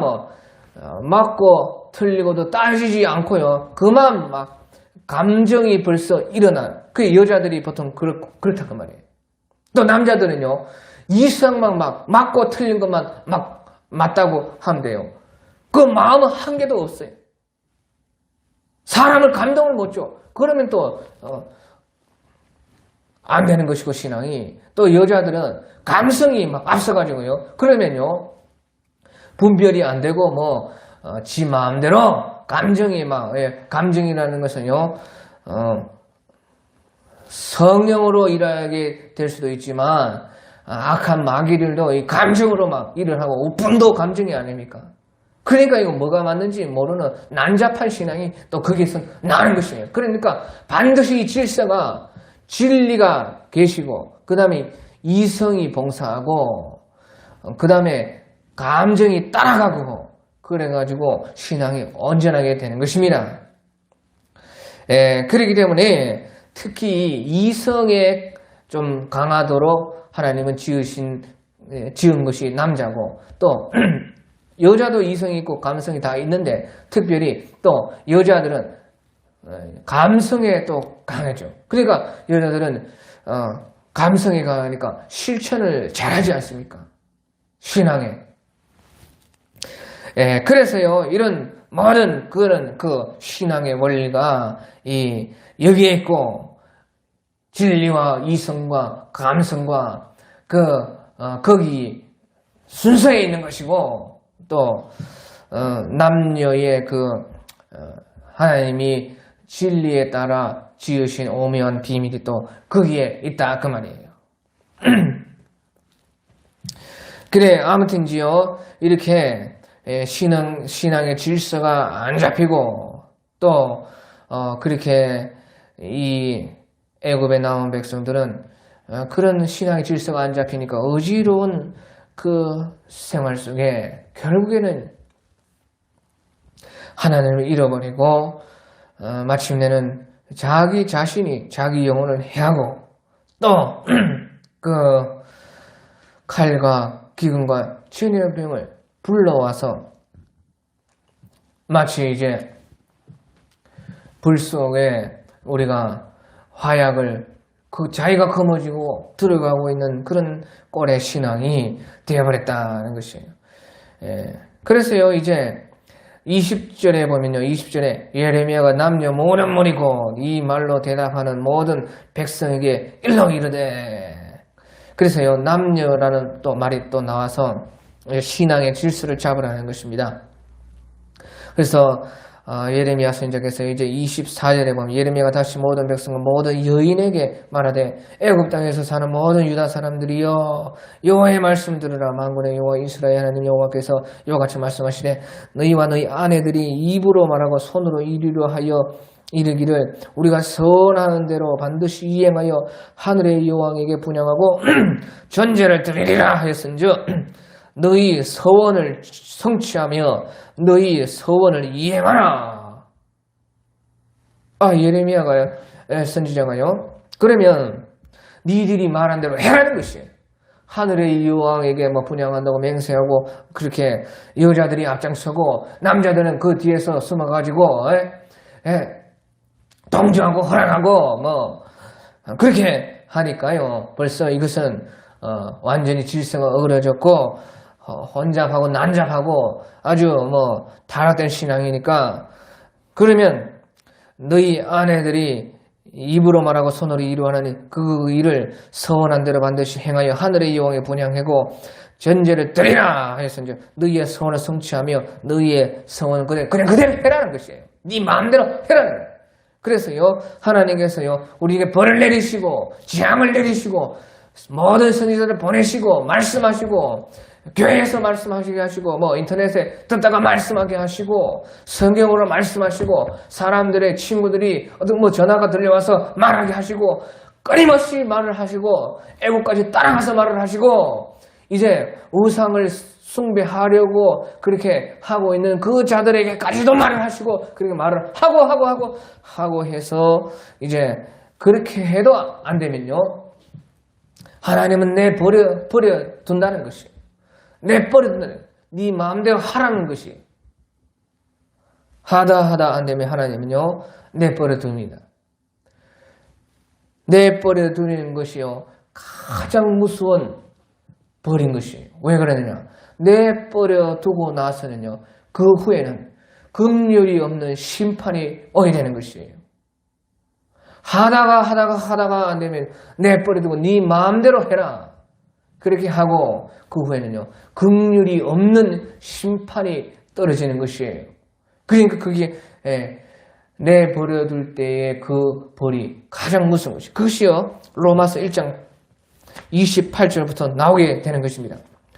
맞고 틀리고도 따지지 않고요, 그만 막 감정이 벌써 일어난, 그 여자들이 보통 그렇다고 말이에요. 또 남자들은요, 이성만 막 맞고 틀린 것만 막 맞다고 하면 돼요. 그 마음은 한 개도 없어요. 사람을 감동을 못 줘. 그러면 또 안 되는 것이고, 신앙이. 또 여자들은 감성이 막 앞서가지고요, 그러면요 분별이 안 되고 지 마음대로 감정이 감정이라는 것은요 성령으로 일하게 될 수도 있지만 악한 마귀들도 이 감정으로 막 일을 하고, 분도 감정이 아닙니까? 그러니까 이거 뭐가 맞는지 모르는 난잡한 신앙이 또 거기서 나는 것이에요. 그러니까 반드시 이 질서가, 진리가 계시고, 그 다음에 이성이 봉사하고, 그 다음에 감정이 따라가고, 그래가지고 신앙이 온전하게 되는 것입니다. 그렇기 때문에 특히 이성에 좀 강하도록 하나님은 지은 것이 남자고, 또 여자도 이성이 있고 감성이 다 있는데 특별히 또 여자들은 감성에 또 강하죠. 그러니까 여자들은 감성에 강하니까 실천을 잘하지 않습니까? 신앙에. 그래서요, 이런 모든 그 신앙의 원리가 여기에 있고, 진리와 이성과 감성과 거기 순서에 있는 것이고, 또 남녀의 하나님이 진리에 따라 지으신 오묘한 비밀이 또 거기에 있다 그 말이에요. 그래, 아무튼지요, 이렇게 신앙의 질서가 안 잡히고, 또 그렇게 이 애굽에 나온 백성들은 그런 신앙의 질서가 안 잡히니까 어지러운 그 생활 속에 결국에는 하나님을 잃어버리고, 마침내는 자기 자신이 자기 영혼을 해하고, 또 칼과 기근과 천여병을 불러와서 마치 이제 불 속에 우리가 화약을 자기가 거머쥐고 들어가고 있는 그런 꼴의 신앙이 되어버렸다는 것이에요. 그래서요, 이제 20절에 보면요, 20절에 예레미야가 남녀 모든 무리고 이 말로 대답하는 모든 백성에게 일러 이르되. 그래서요, 남녀라는 또 말이 또 나와서 신앙의 질서를 잡으라는 것입니다. 그래서 예레미야 선지자께서 이제 24절에 보면 예레미야가 다시 모든 백성과 모든 여인에게 말하되 애굽 땅에서 사는 모든 유다 사람들이여 여호와의 말씀 들으라. 만군의 여호와 이스라엘 하나님 여호와께서 이와 같이 말씀하시되 너희와 너희 아내들이 입으로 말하고 손으로 이르려 하여 이르기를 우리가 선하는 대로 반드시 이행하여 하늘의 여왕에게 분향하고 전제를 드리리라 하였은즉 너희 서원을 성취하며 너희 서원을 이행하라. 예레미야가요, 선지자가요, 그러면 니들이 말한 대로 해라는 것이에요. 하늘의 여왕에게 분향한다고 맹세하고 그렇게 여자들이 앞장서고 남자들은 그 뒤에서 숨어가지고 동조하고 허락하고 그렇게 하니까요, 벌써 이것은 완전히 질서가 어그러졌고 혼잡하고 난잡하고 아주 타락된 신앙이니까, 그러면 너희 아내들이 입으로 말하고 손으로 이루하는 그 일을 서원한 대로 반드시 행하여 하늘의 여왕에 분향하고 전제를 드리라 해서 이제 너희의 서원을 성취하며 너희의 서원을 그냥 그대로 해라는 것이에요. 네 마음대로 해라는 거예요. 그래서요, 하나님께서요, 우리에게 벌을 내리시고 재앙을 내리시고 모든 선지자들 보내시고 말씀하시고 교회에서 말씀하시게 하시고 인터넷에 듣다가 말씀하게 하시고 성경으로 말씀하시고 사람들의 친구들이 어떤 전화가 들려와서 말하게 하시고 끊임없이 말을 하시고 애국까지 따라가서 말을 하시고 이제 우상을 숭배하려고 그렇게 하고 있는 그 자들에게까지도 말을 하시고 그렇게 말을 하고 해서 이제 그렇게 해도 안 되면요, 하나님은 내버려 둔다는 것이에요. 내버려 둔다는 것이에요. 네 마음대로 하라는 것이. 하다 안 되면 하나님은요, 내버려 둡니다. 내버려 두는 것이요, 가장 무서운 벌인 것이에요. 왜 그러느냐? 내버려 두고 나서는요, 그 후에는 긍휼이 없는 심판이 오게 되는 것이에요. 하다가 안 되면 내버려 두고 네 마음대로 해라. 그렇게 하고 그 후에는요, 긍휼이 없는 심판이 떨어지는 것이에요. 그러니까 그게 내버려 둘 때의 그 벌이 가장 무서운 것이. 그것이요, 로마서 1장 28절부터 나오게 되는 것입니다.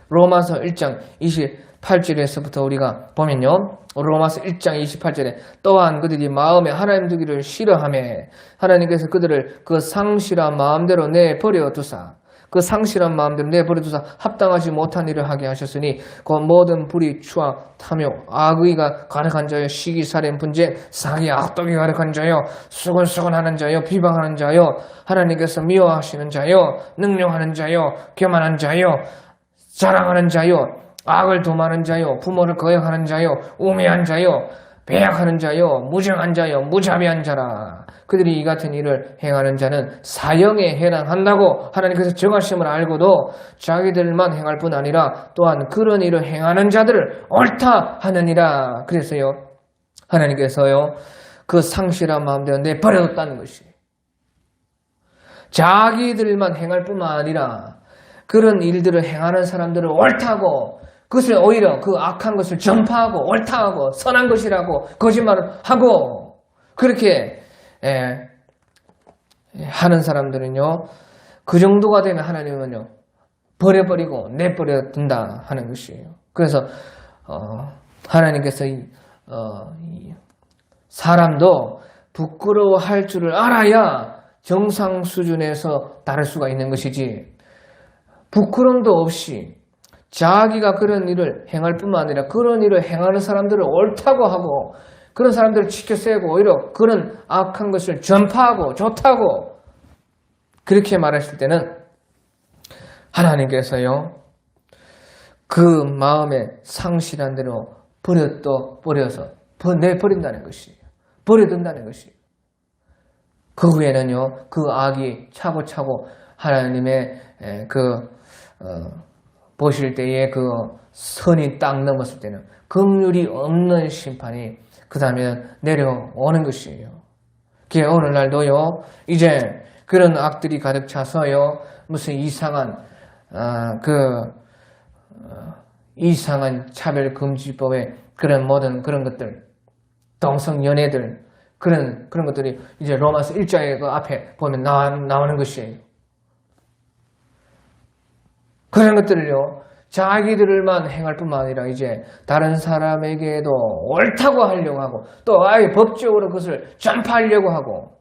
로마서 1장 28절에서부터 우리가 보면요, 로마서 1장 28절에 또한 그들이 마음에 하나님 두기를 싫어하며 하나님께서 그들을 그 상실한 마음대로 내버려 두사 그 상실한 마음대로 내버려두사 합당하지 못한 일을 하게 하셨으니 그 모든 불의, 추악, 탐욕, 악의가 가득한 자여, 시기, 살인, 분쟁, 사기, 악독이 가득한 자여, 수근수근하는 자여, 비방하는 자여, 하나님께서 미워하시는 자여, 능력하는 자여, 교만한 자여, 자랑하는 자여, 악을 도모하는 자여, 부모를 거역하는 자여, 우매한 자여, 배약하는 자여, 무정한 자여, 무자비한 자라. 그들이 이 같은 일을 행하는 자는 사형에 해당한다고 하나님께서 정하심을 알고도 자기들만 행할 뿐 아니라 또한 그런 일을 행하는 자들을 옳다 하느니라. 그래서요, 하나님께서요, 그 상실한 마음대로 내버려뒀다는 것이, 자기들만 행할 뿐만 아니라 그런 일들을 행하는 사람들을 옳다고, 그것을 오히려 그 악한 것을 전파하고 옳다하고 선한 것이라고 거짓말을 하고, 그렇게 하는 사람들은요, 그 정도가 되면 하나님은요, 버려버리고 내버려 둔다 하는 것이에요. 그래서 하나님께서 사람도 부끄러워할 줄을 알아야 정상 수준에서 다를 수가 있는 것이지, 부끄럼도 없이 자기가 그런 일을 행할 뿐만 아니라 그런 일을 행하는 사람들을 옳다고 하고 그런 사람들을 치켜세우고 오히려 그런 악한 것을 전파하고 좋다고 그렇게 말했을 때는 하나님께서요, 그 마음에 상실한 대로 버려서 내버린다는 것이에요. 버려둔다는 것이에요. 그 후에는요, 그 악이 차고차고 하나님의 보실 때에 그 선이 딱 넘었을 때는 긍휼이 없는 심판이 그 다음에 내려오는 것이에요. 그게 오늘날도요, 이제 그런 악들이 가득 차서요, 무슨 이상한 이상한 차별금지법의 그런 모든 그런 것들, 동성연애들, 그런 것들이 이제 로마서 1장의 그 앞에 보면 나오는 것이에요. 그런 것들을요, 자기들만 행할 뿐만 아니라 이제 다른 사람에게도 옳다고 하려고 하고, 또 아예 법적으로 그것을 전파하려고 하고,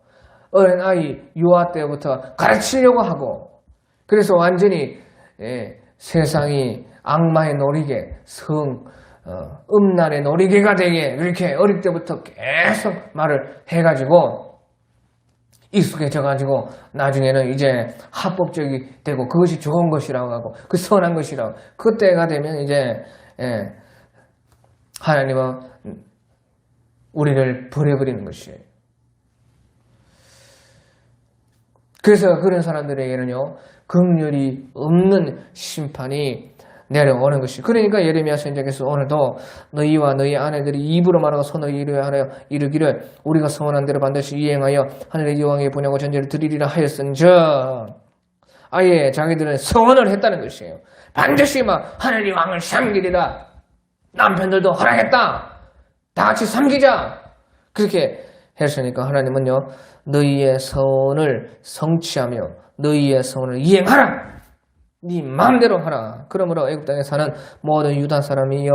어린 아이 유아 때부터 가르치려고 하고, 그래서 완전히 세상이 악마의 놀이개, 음란의 놀이개가 되게 그렇게 어릴 때부터 계속 말을 해가지고 익숙해져가지고 나중에는 이제 합법적이 되고 그것이 좋은 것이라고 하고 그 선한 것이라고, 그때가 되면 이제 하나님은 우리를 버려버리는 것이에요. 그래서 그런 사람들에게는요, 긍휼이 없는 심판이 내려오는 것이. 그러니까 예레미야 선지자께서 오늘도 너희와 너희 아내들이 입으로 말하고 손으로 이루하여 이르기를 우리가 서원한 대로 반드시 이행하여 하늘의 여호와에게 분양하고 전제를 드리리라 하였은즉, 아예 자기들은 서원을 했다는 것이에요. 반드시 막 하늘의 왕을 섬기리라, 남편들도 허락했다, 다 같이 섬기자, 그렇게 했으니까 하나님은요, 너희의 서원을 성취하며 너희의 서원을 이행하라, 네 마음대로 하라. 그러므로 애굽 땅에 사는 모든 유다 사람이여,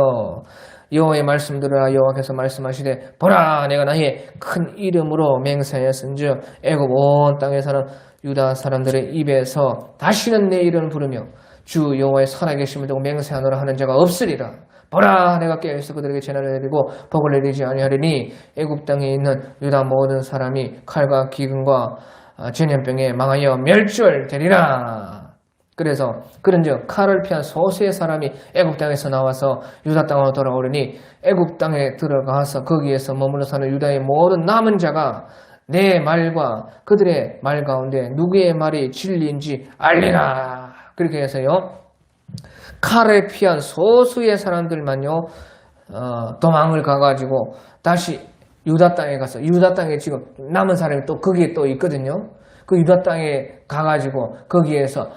여호와의 말씀 들으라. 여호와께서 말씀하시되, 보라, 내가 나의 큰 이름으로 맹세하였은즉 애굽 온 땅에 사는 유다 사람들의 입에서 다시는 내 이름을 부르며 주 여호와의 살아계심을 두고 맹세하노라 하는 자가 없으리라. 보라, 내가 깨어있어 그들에게 재난을 내리고 복을 내리지 아니하리니 애굽 땅에 있는 유다 모든 사람이 칼과 기근과 전염병에 망하여 멸절되리라. 그래서 그런즉 칼을 피한 소수의 사람이 애굽 땅에서 나와서 유다 땅으로 돌아오려니 애굽 땅에 들어가서 거기에서 머물러 사는 유다의 모든 남은 자가 내 말과 그들의 말 가운데 누구의 말이 진리인지 알리라. 그렇게 해서요, 칼을 피한 소수의 사람들만요, 도망을 가가지고 다시 유다 땅에 가서, 유다 땅에 지금 남은 사람이 또 거기에 또 있거든요. 그 유다 땅에 가가지고 거기에서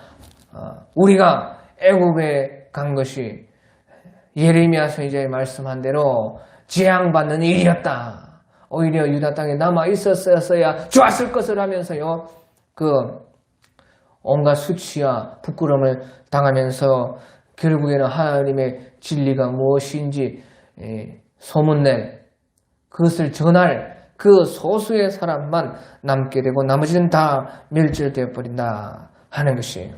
우리가 애굽에 간 것이 예레미야 선지자의 말씀한 대로 재앙받는 일이었다, 오히려 유다 땅에 남아 있었어야 좋았을 것을 하면서요, 그 온갖 수치와 부끄러움을 당하면서 결국에는 하나님의 진리가 무엇인지 소문낼, 그것을 전할 그 소수의 사람만 남게 되고 나머지는 다 멸절되어 버린다 하는 것이에요.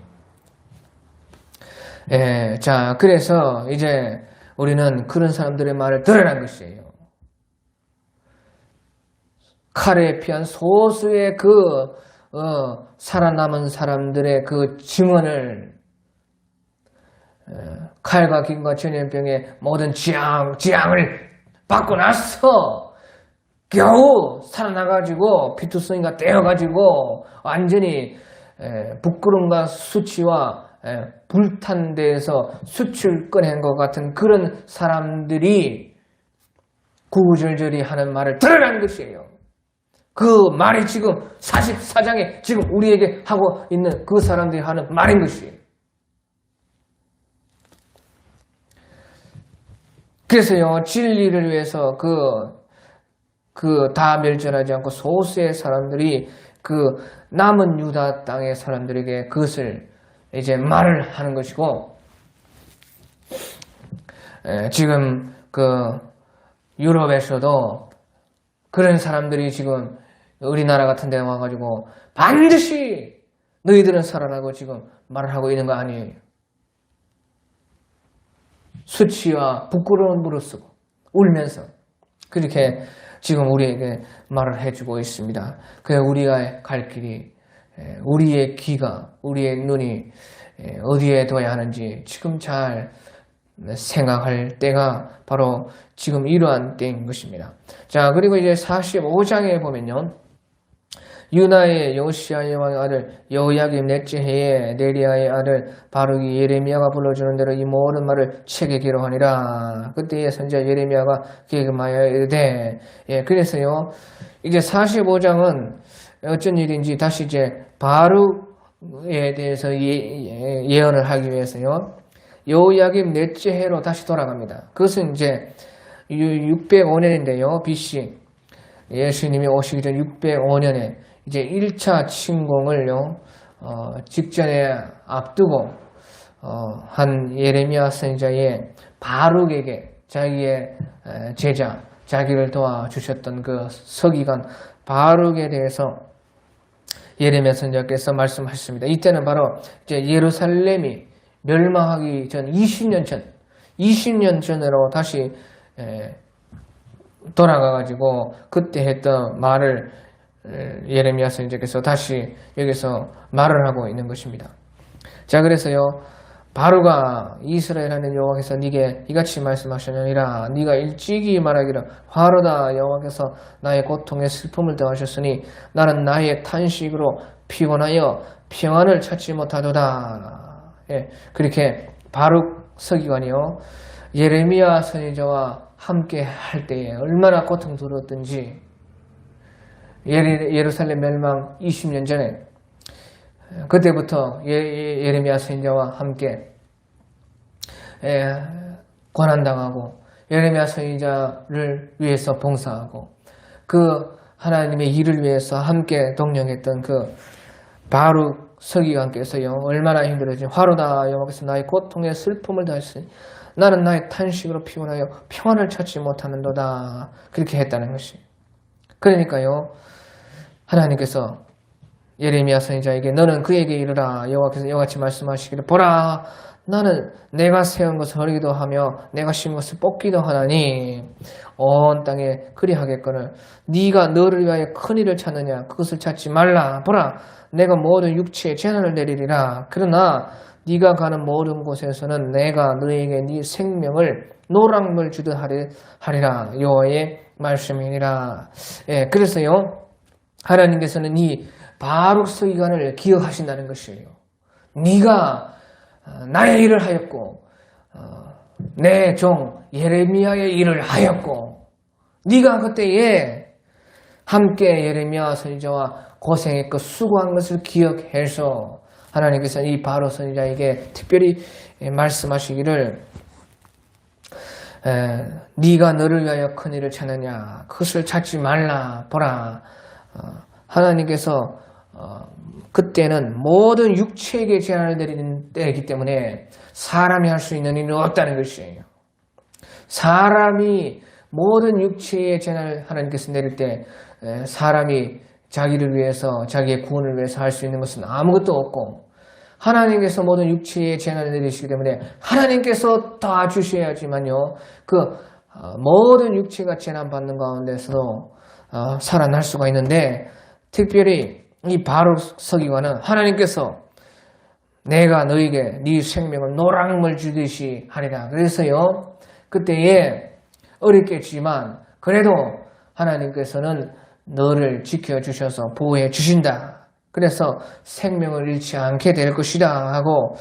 자, 그래서 이제 우리는 그런 사람들의 말을 들으라는 것이에요. 칼에 피한 소수의 살아남은 사람들의 그 증언을 칼과 김과 전염병의 모든 지향을 받고 나서 겨우 살아나가지고 피투성이가 떼어가지고 완전히 부끄러움과 수치와 불탄 데에서 수출 꺼낸 것 같은 그런 사람들이 구구절절히 하는 말을 들으라는 것이에요. 그 말이 지금 44장에 지금 우리에게 하고 있는 그 사람들이 하는 말인 것이에요. 그래서요, 진리를 위해서 다 멸절하지 않고 소수의 사람들이 그 남은 유다 땅의 사람들에게 그것을 이제 말을 하는 것이고, 지금 유럽에서도 그런 사람들이 지금 우리나라 같은 데 와가지고 반드시 너희들은 살아라고 지금 말을 하고 있는 거 아니에요. 수치와 부끄러운 무릎쓰고 울면서 그렇게 지금 우리에게 말을 해주고 있습니다. 그래서 우리가 갈 길이, 우리의 귀가, 우리의 눈이 어디에 둬야 하는지 지금 잘 생각할 때가 바로 지금 이러한 때인 것입니다. 자, 그리고 이제 45장에 보면요, 유나의 요시아의 왕의 아들 여호야김 넷째 해에 네리아의 아들 바룩이 예레미야가 불러주는 대로 이 모든 말을 책에 기록하니라. 그때의 선지자 예레미야가 그에게 말하여 이르되, 그래서요, 이제 45장은 어쩐 일인지 다시 이제 바룩에 대해서 예언을 하기 위해서요, 여호야김 넷째 해로 다시 돌아갑니다. 그것은 이제 605년인데요, BC. 예수님이 오시기 전 605년에 이제 1차 침공을요, 직전에 앞두고, 한 예레미야 선지자의 바룩에게 자기의 제자, 자기를 도와주셨던 그 서기관 바룩에 대해서 예레미야 선지자께서 말씀하셨습니다. 이때는 바로 이제 예루살렘이 멸망하기 전 20년 전으로 다시 돌아가가지고 그때 했던 말을 예레미야 선지자께서 다시 여기서 말을 하고 있는 것입니다. 자, 그래서요, 바루가 이스라엘 하는 여호와께서 네게 이같이 말씀하셨느니라. 네가 일찍이 말하기를 화로다. 여호와께서 나의 고통에 슬픔을 더하셨으니 나는 나의 탄식으로 피곤하여 평안을 찾지 못하도다. 그렇게 바룩 서기관이요, 예레미야 선지자와 함께 할 때에 얼마나 고통스러웠던지, 예루살렘 멸망 20년 전에 그때부터 예레미야 선지자와 함께 고난당하고 예레미야 선지자를 위해서 봉사하고 그 하나님의 일을 위해서 함께 동령했던 그 바룩 서기관께서요, 얼마나 힘들었지. 화로다. 여호와께서 나의 고통에 슬픔을 다했으니 나는 나의 탄식으로 피곤하여 평안을 찾지 못하는도다. 그렇게 했다는 것이. 그러니까요, 하나님께서 예레미야 선지자에게 너는 그에게 이르라. 여호와께서 이같이 말씀하시기를 보라, 나는 내가 세운 것을 허리기도 하며 내가 심은 것을 뽑기도 하나니 온 땅에 그리하겠거늘 네가 너를 위하여 큰 일을 찾느냐. 그것을 찾지 말라. 보라, 내가 모든 육체에 재난을 내리리라. 그러나 네가 가는 모든 곳에서는 내가 너에게 네 생명을 노랑물 주듯 하리라. 여호와의 말씀이니라. 그래서요, 하나님께서는 이 바룩 서기관을 기억하신다는 것이에요. 네가 나의 일을 하였고 내 종 예레미야의 일을 하였고 네가 그때에 함께 예레미야 선지자와 고생했고 수고한 것을 기억해서 하나님께서 이 바룩 선지자에게 특별히 말씀하시기를 네가 너를 위하여 큰 일을 찾느냐. 그것을 찾지 말라. 보라, 하나님께서 그때는 모든 육체에게 재난을 내리는 때이기 때문에 사람이 할 수 있는 일은 없다는 것이에요. 사람이 모든 육체의 재난을 하나님께서 내릴 때 사람이 자기를 위해서, 자기의 구원을 위해서 할 수 있는 것은 아무것도 없고 하나님께서 모든 육체의 재난을 내리시기 때문에 하나님께서 다 주셔야지만요. 모든 육체가 재난 받는 가운데서도 살아날 수가 있는데, 특별히 이 바룩 서기관은 하나님께서 내가 너에게 네 생명을 노랑물 주듯이 하리라. 그래서요, 그때에 어렵겠지만 그래도 하나님께서는 너를 지켜주셔서 보호해 주신다. 그래서 생명을 잃지 않게 될 것이다 하고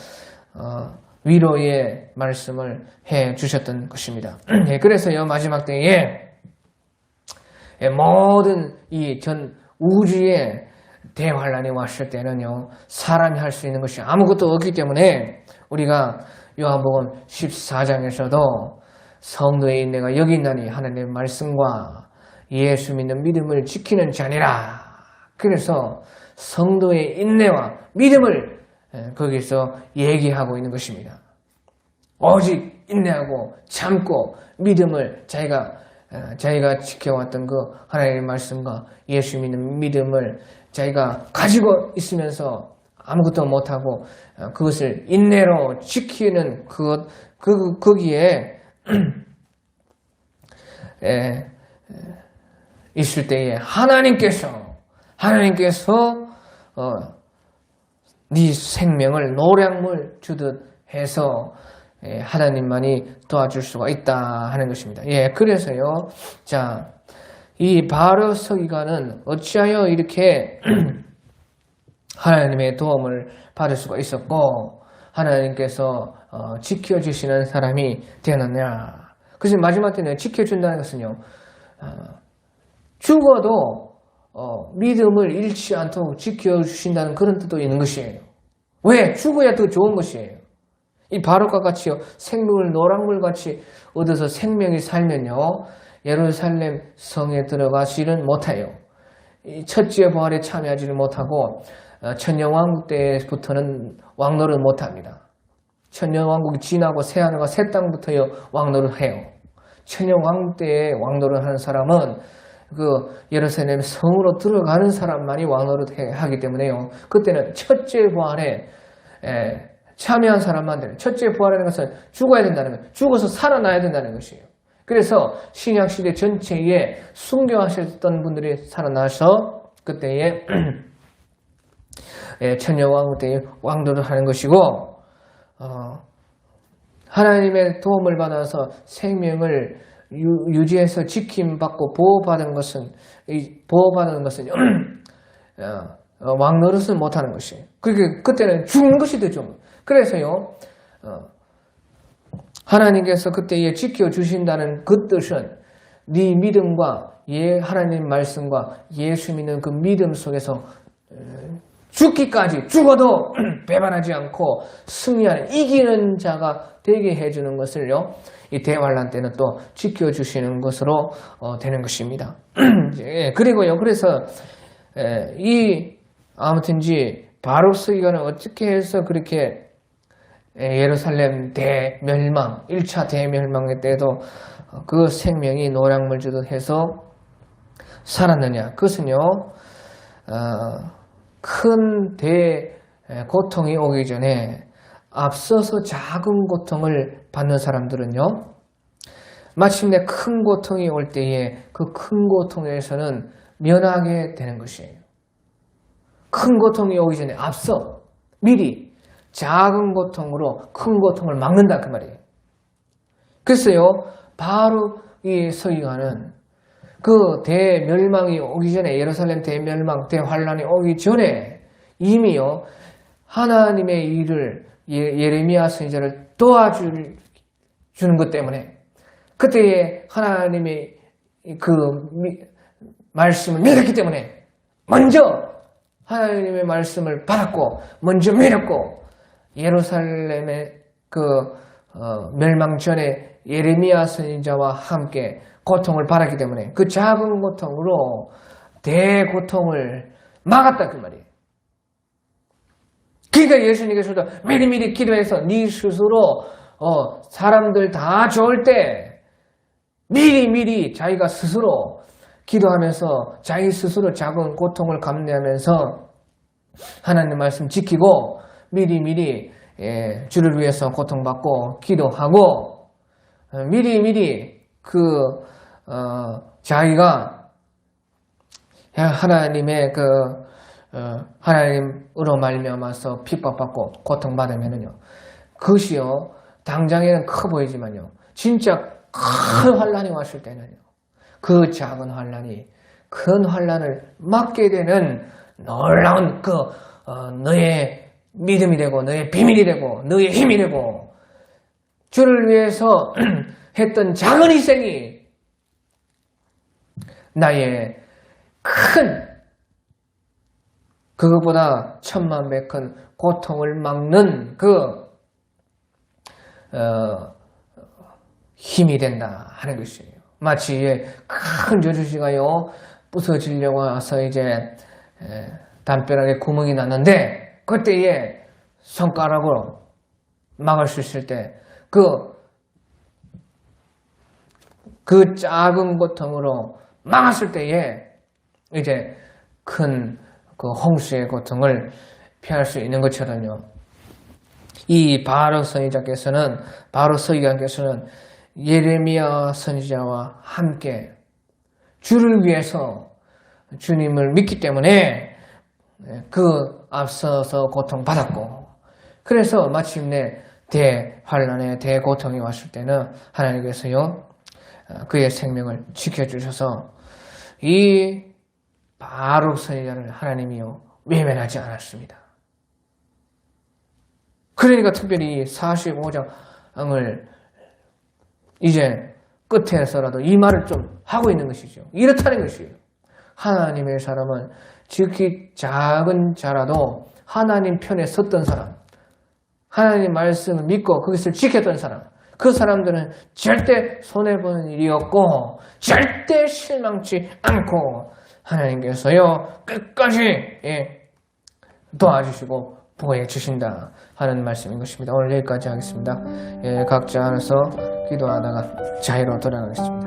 위로의 말씀을 해 주셨던 것입니다. 그래서요, 마지막 때에 모든 이 전 우주에 대환란이 왔을 때는요, 사람이 할 수 있는 것이 아무것도 없기 때문에 우리가 요한복음 14장에서도 성도의 인내가 여기 있나니 하나님의 말씀과 예수 믿는 믿음을 지키는 자니라. 그래서 성도의 인내와 믿음을 거기서 얘기하고 있는 것입니다. 오직 인내하고 참고 믿음을 자기가 지켜왔던 그 하나님의 말씀과 예수 믿는 믿음을 자기가 가지고 있으면서 아무것도 못하고 그것을 인내로 지키는 거기에 있을 때에 하나님께서 네 생명을 노량물 주듯 해서 하나님만이 도와줄 수가 있다 하는 것입니다. 그래서요, 자, 이 바룩 서기관은 어찌하여 이렇게 하나님의 도움을 받을 수가 있었고 하나님께서 지켜주시는 사람이 되었느냐. 그래서 마지막 때는 지켜준다는 것은요, 죽어도 믿음을 잃지 않도록 지켜주신다는 그런 뜻도 있는 것이에요. 왜? 죽어야 더 좋은 것이에요. 이 바룩과 같이요, 생명을 노랑물같이 얻어서 생명이 살면요, 예루살렘 성에 들어가지는 못해요. 이 첫째 부활에 참여하지를 못하고 천년왕국 때부터는 왕노릇 못합니다. 천년왕국이 지나고 새하늘과 새 땅부터요 왕노릇 해요. 천년왕국 때에 왕노릇 하는 사람은 그 예루살렘 성으로 들어가는 사람만이 왕노릇 하기 때문에요. 그때는 첫째 부활에 참여한 사람만 되는, 첫째 부활하는 것은 죽어야 된다는 거예요. 죽어서 살아나야 된다는 것이에요. 그래서 신약시대 전체에 순교하셨던 분들이 살아나서 그때에 천년왕국 때에 왕도를 하는 것이고, 하나님의 도움을 받아서 생명을 유지해서 지킴받고 보호받은 것은 왕노릇은 못하는 것이에요. 그때는 죽는 것이 더 좋은 거예요. 그래서요, 하나님께서 그때에 지켜주신다는 그 뜻은 네 믿음과 하나님 말씀과 예수 믿는 그 믿음 속에서 죽기까지 죽어도 배반하지 않고 승리하는 이기는 자가 되게 해주는 것을요, 이 대환란 때는 또 지켜주시는 것으로 되는 것입니다. 그리고요, 그래서 아무튼지 바룩 서기관은 어떻게 해서 그렇게 예루살렘 대멸망, 1차 대멸망의 때도 그 생명이 노량물 주듯 해서 살았느냐. 그것은요, 큰 고통이 오기 전에 앞서서 작은 고통을 받는 사람들은요, 마침내 큰 고통이 올 때에 그 큰 고통에서는 면하게 되는 것이에요. 큰 고통이 오기 전에 앞서 미리 작은 고통으로 큰 고통을 막는다 그 말이에요. 그래서요, 바로 이 서기관은 그 대멸망이 오기 전에, 예루살렘 대멸망, 대환란이 오기 전에 이미요, 하나님의 일을 예레미야 선지자를 도와주는 것 때문에, 그때에 하나님의 그 말씀을 믿었기 때문에 먼저 하나님의 말씀을 받았고 먼저 믿었고, 예루살렘의 멸망 전에 예레미야 선지자와 함께 고통을 받았기 때문에 그 작은 고통으로 대고통을 막았다 그 말이에요. 그러니까 예수님께서도 미리미리 기도해서 네 스스로 사람들 다 좋을 때 미리미리 자기가 스스로 기도하면서 자기 스스로 작은 고통을 감내하면서 하나님 말씀 지키고 미리미리 주를 위해서 고통받고 기도하고 미리미리 자기가 하나님의 하나님으로 말미암아서 핍박받고 고통받으면은요, 그것이요 당장에는 커 보이지만요 진짜 큰 환란이 왔을 때는요 그 작은 환란이 큰 환란을 막게 되는 놀라운 너의 믿음이 되고 너의 비밀이 되고 너의 힘이 되고 주를 위해서 했던 작은 희생이 나의 큰 그것보다 천만배 큰 고통을 막는 힘이 된다 하는 것이에요. 마치 큰 젖으시가요 부서지려고 와서 이제 담벼락에 구멍이 났는데 그때에 손가락으로 막을 수 있을 때 그 작은 고통으로 막았을 때에 이제 큰 홍수의 고통을 피할 수 있는 것처럼요. 이 바로 선지자께서는 예레미야 선지자와 함께 주를 위해서 주님을 믿기 때문에 앞서서 고통받았고, 그래서 마침내 대환란의 대고통이 왔을 때는 하나님께서요 그의 생명을 지켜주셔서 이 바룩 선지자를 하나님이요 외면하지 않았습니다. 그러니까 특별히 45장을 이제 끝에서라도 이 말을 좀 하고 있는 것이죠. 이렇다는 것이에요. 하나님의 사람은 지극히 작은 자라도 하나님 편에 섰던 사람, 하나님 말씀을 믿고 그것을 지켰던 사람, 그 사람들은 절대 손해보는 일이 없고 절대 실망치 않고 하나님께서요 끝까지 도와주시고 보호해 주신다 하는 말씀인 것입니다. 오늘 여기까지 하겠습니다. 각자 알아서 기도하다가 자유로 돌아가겠습니다.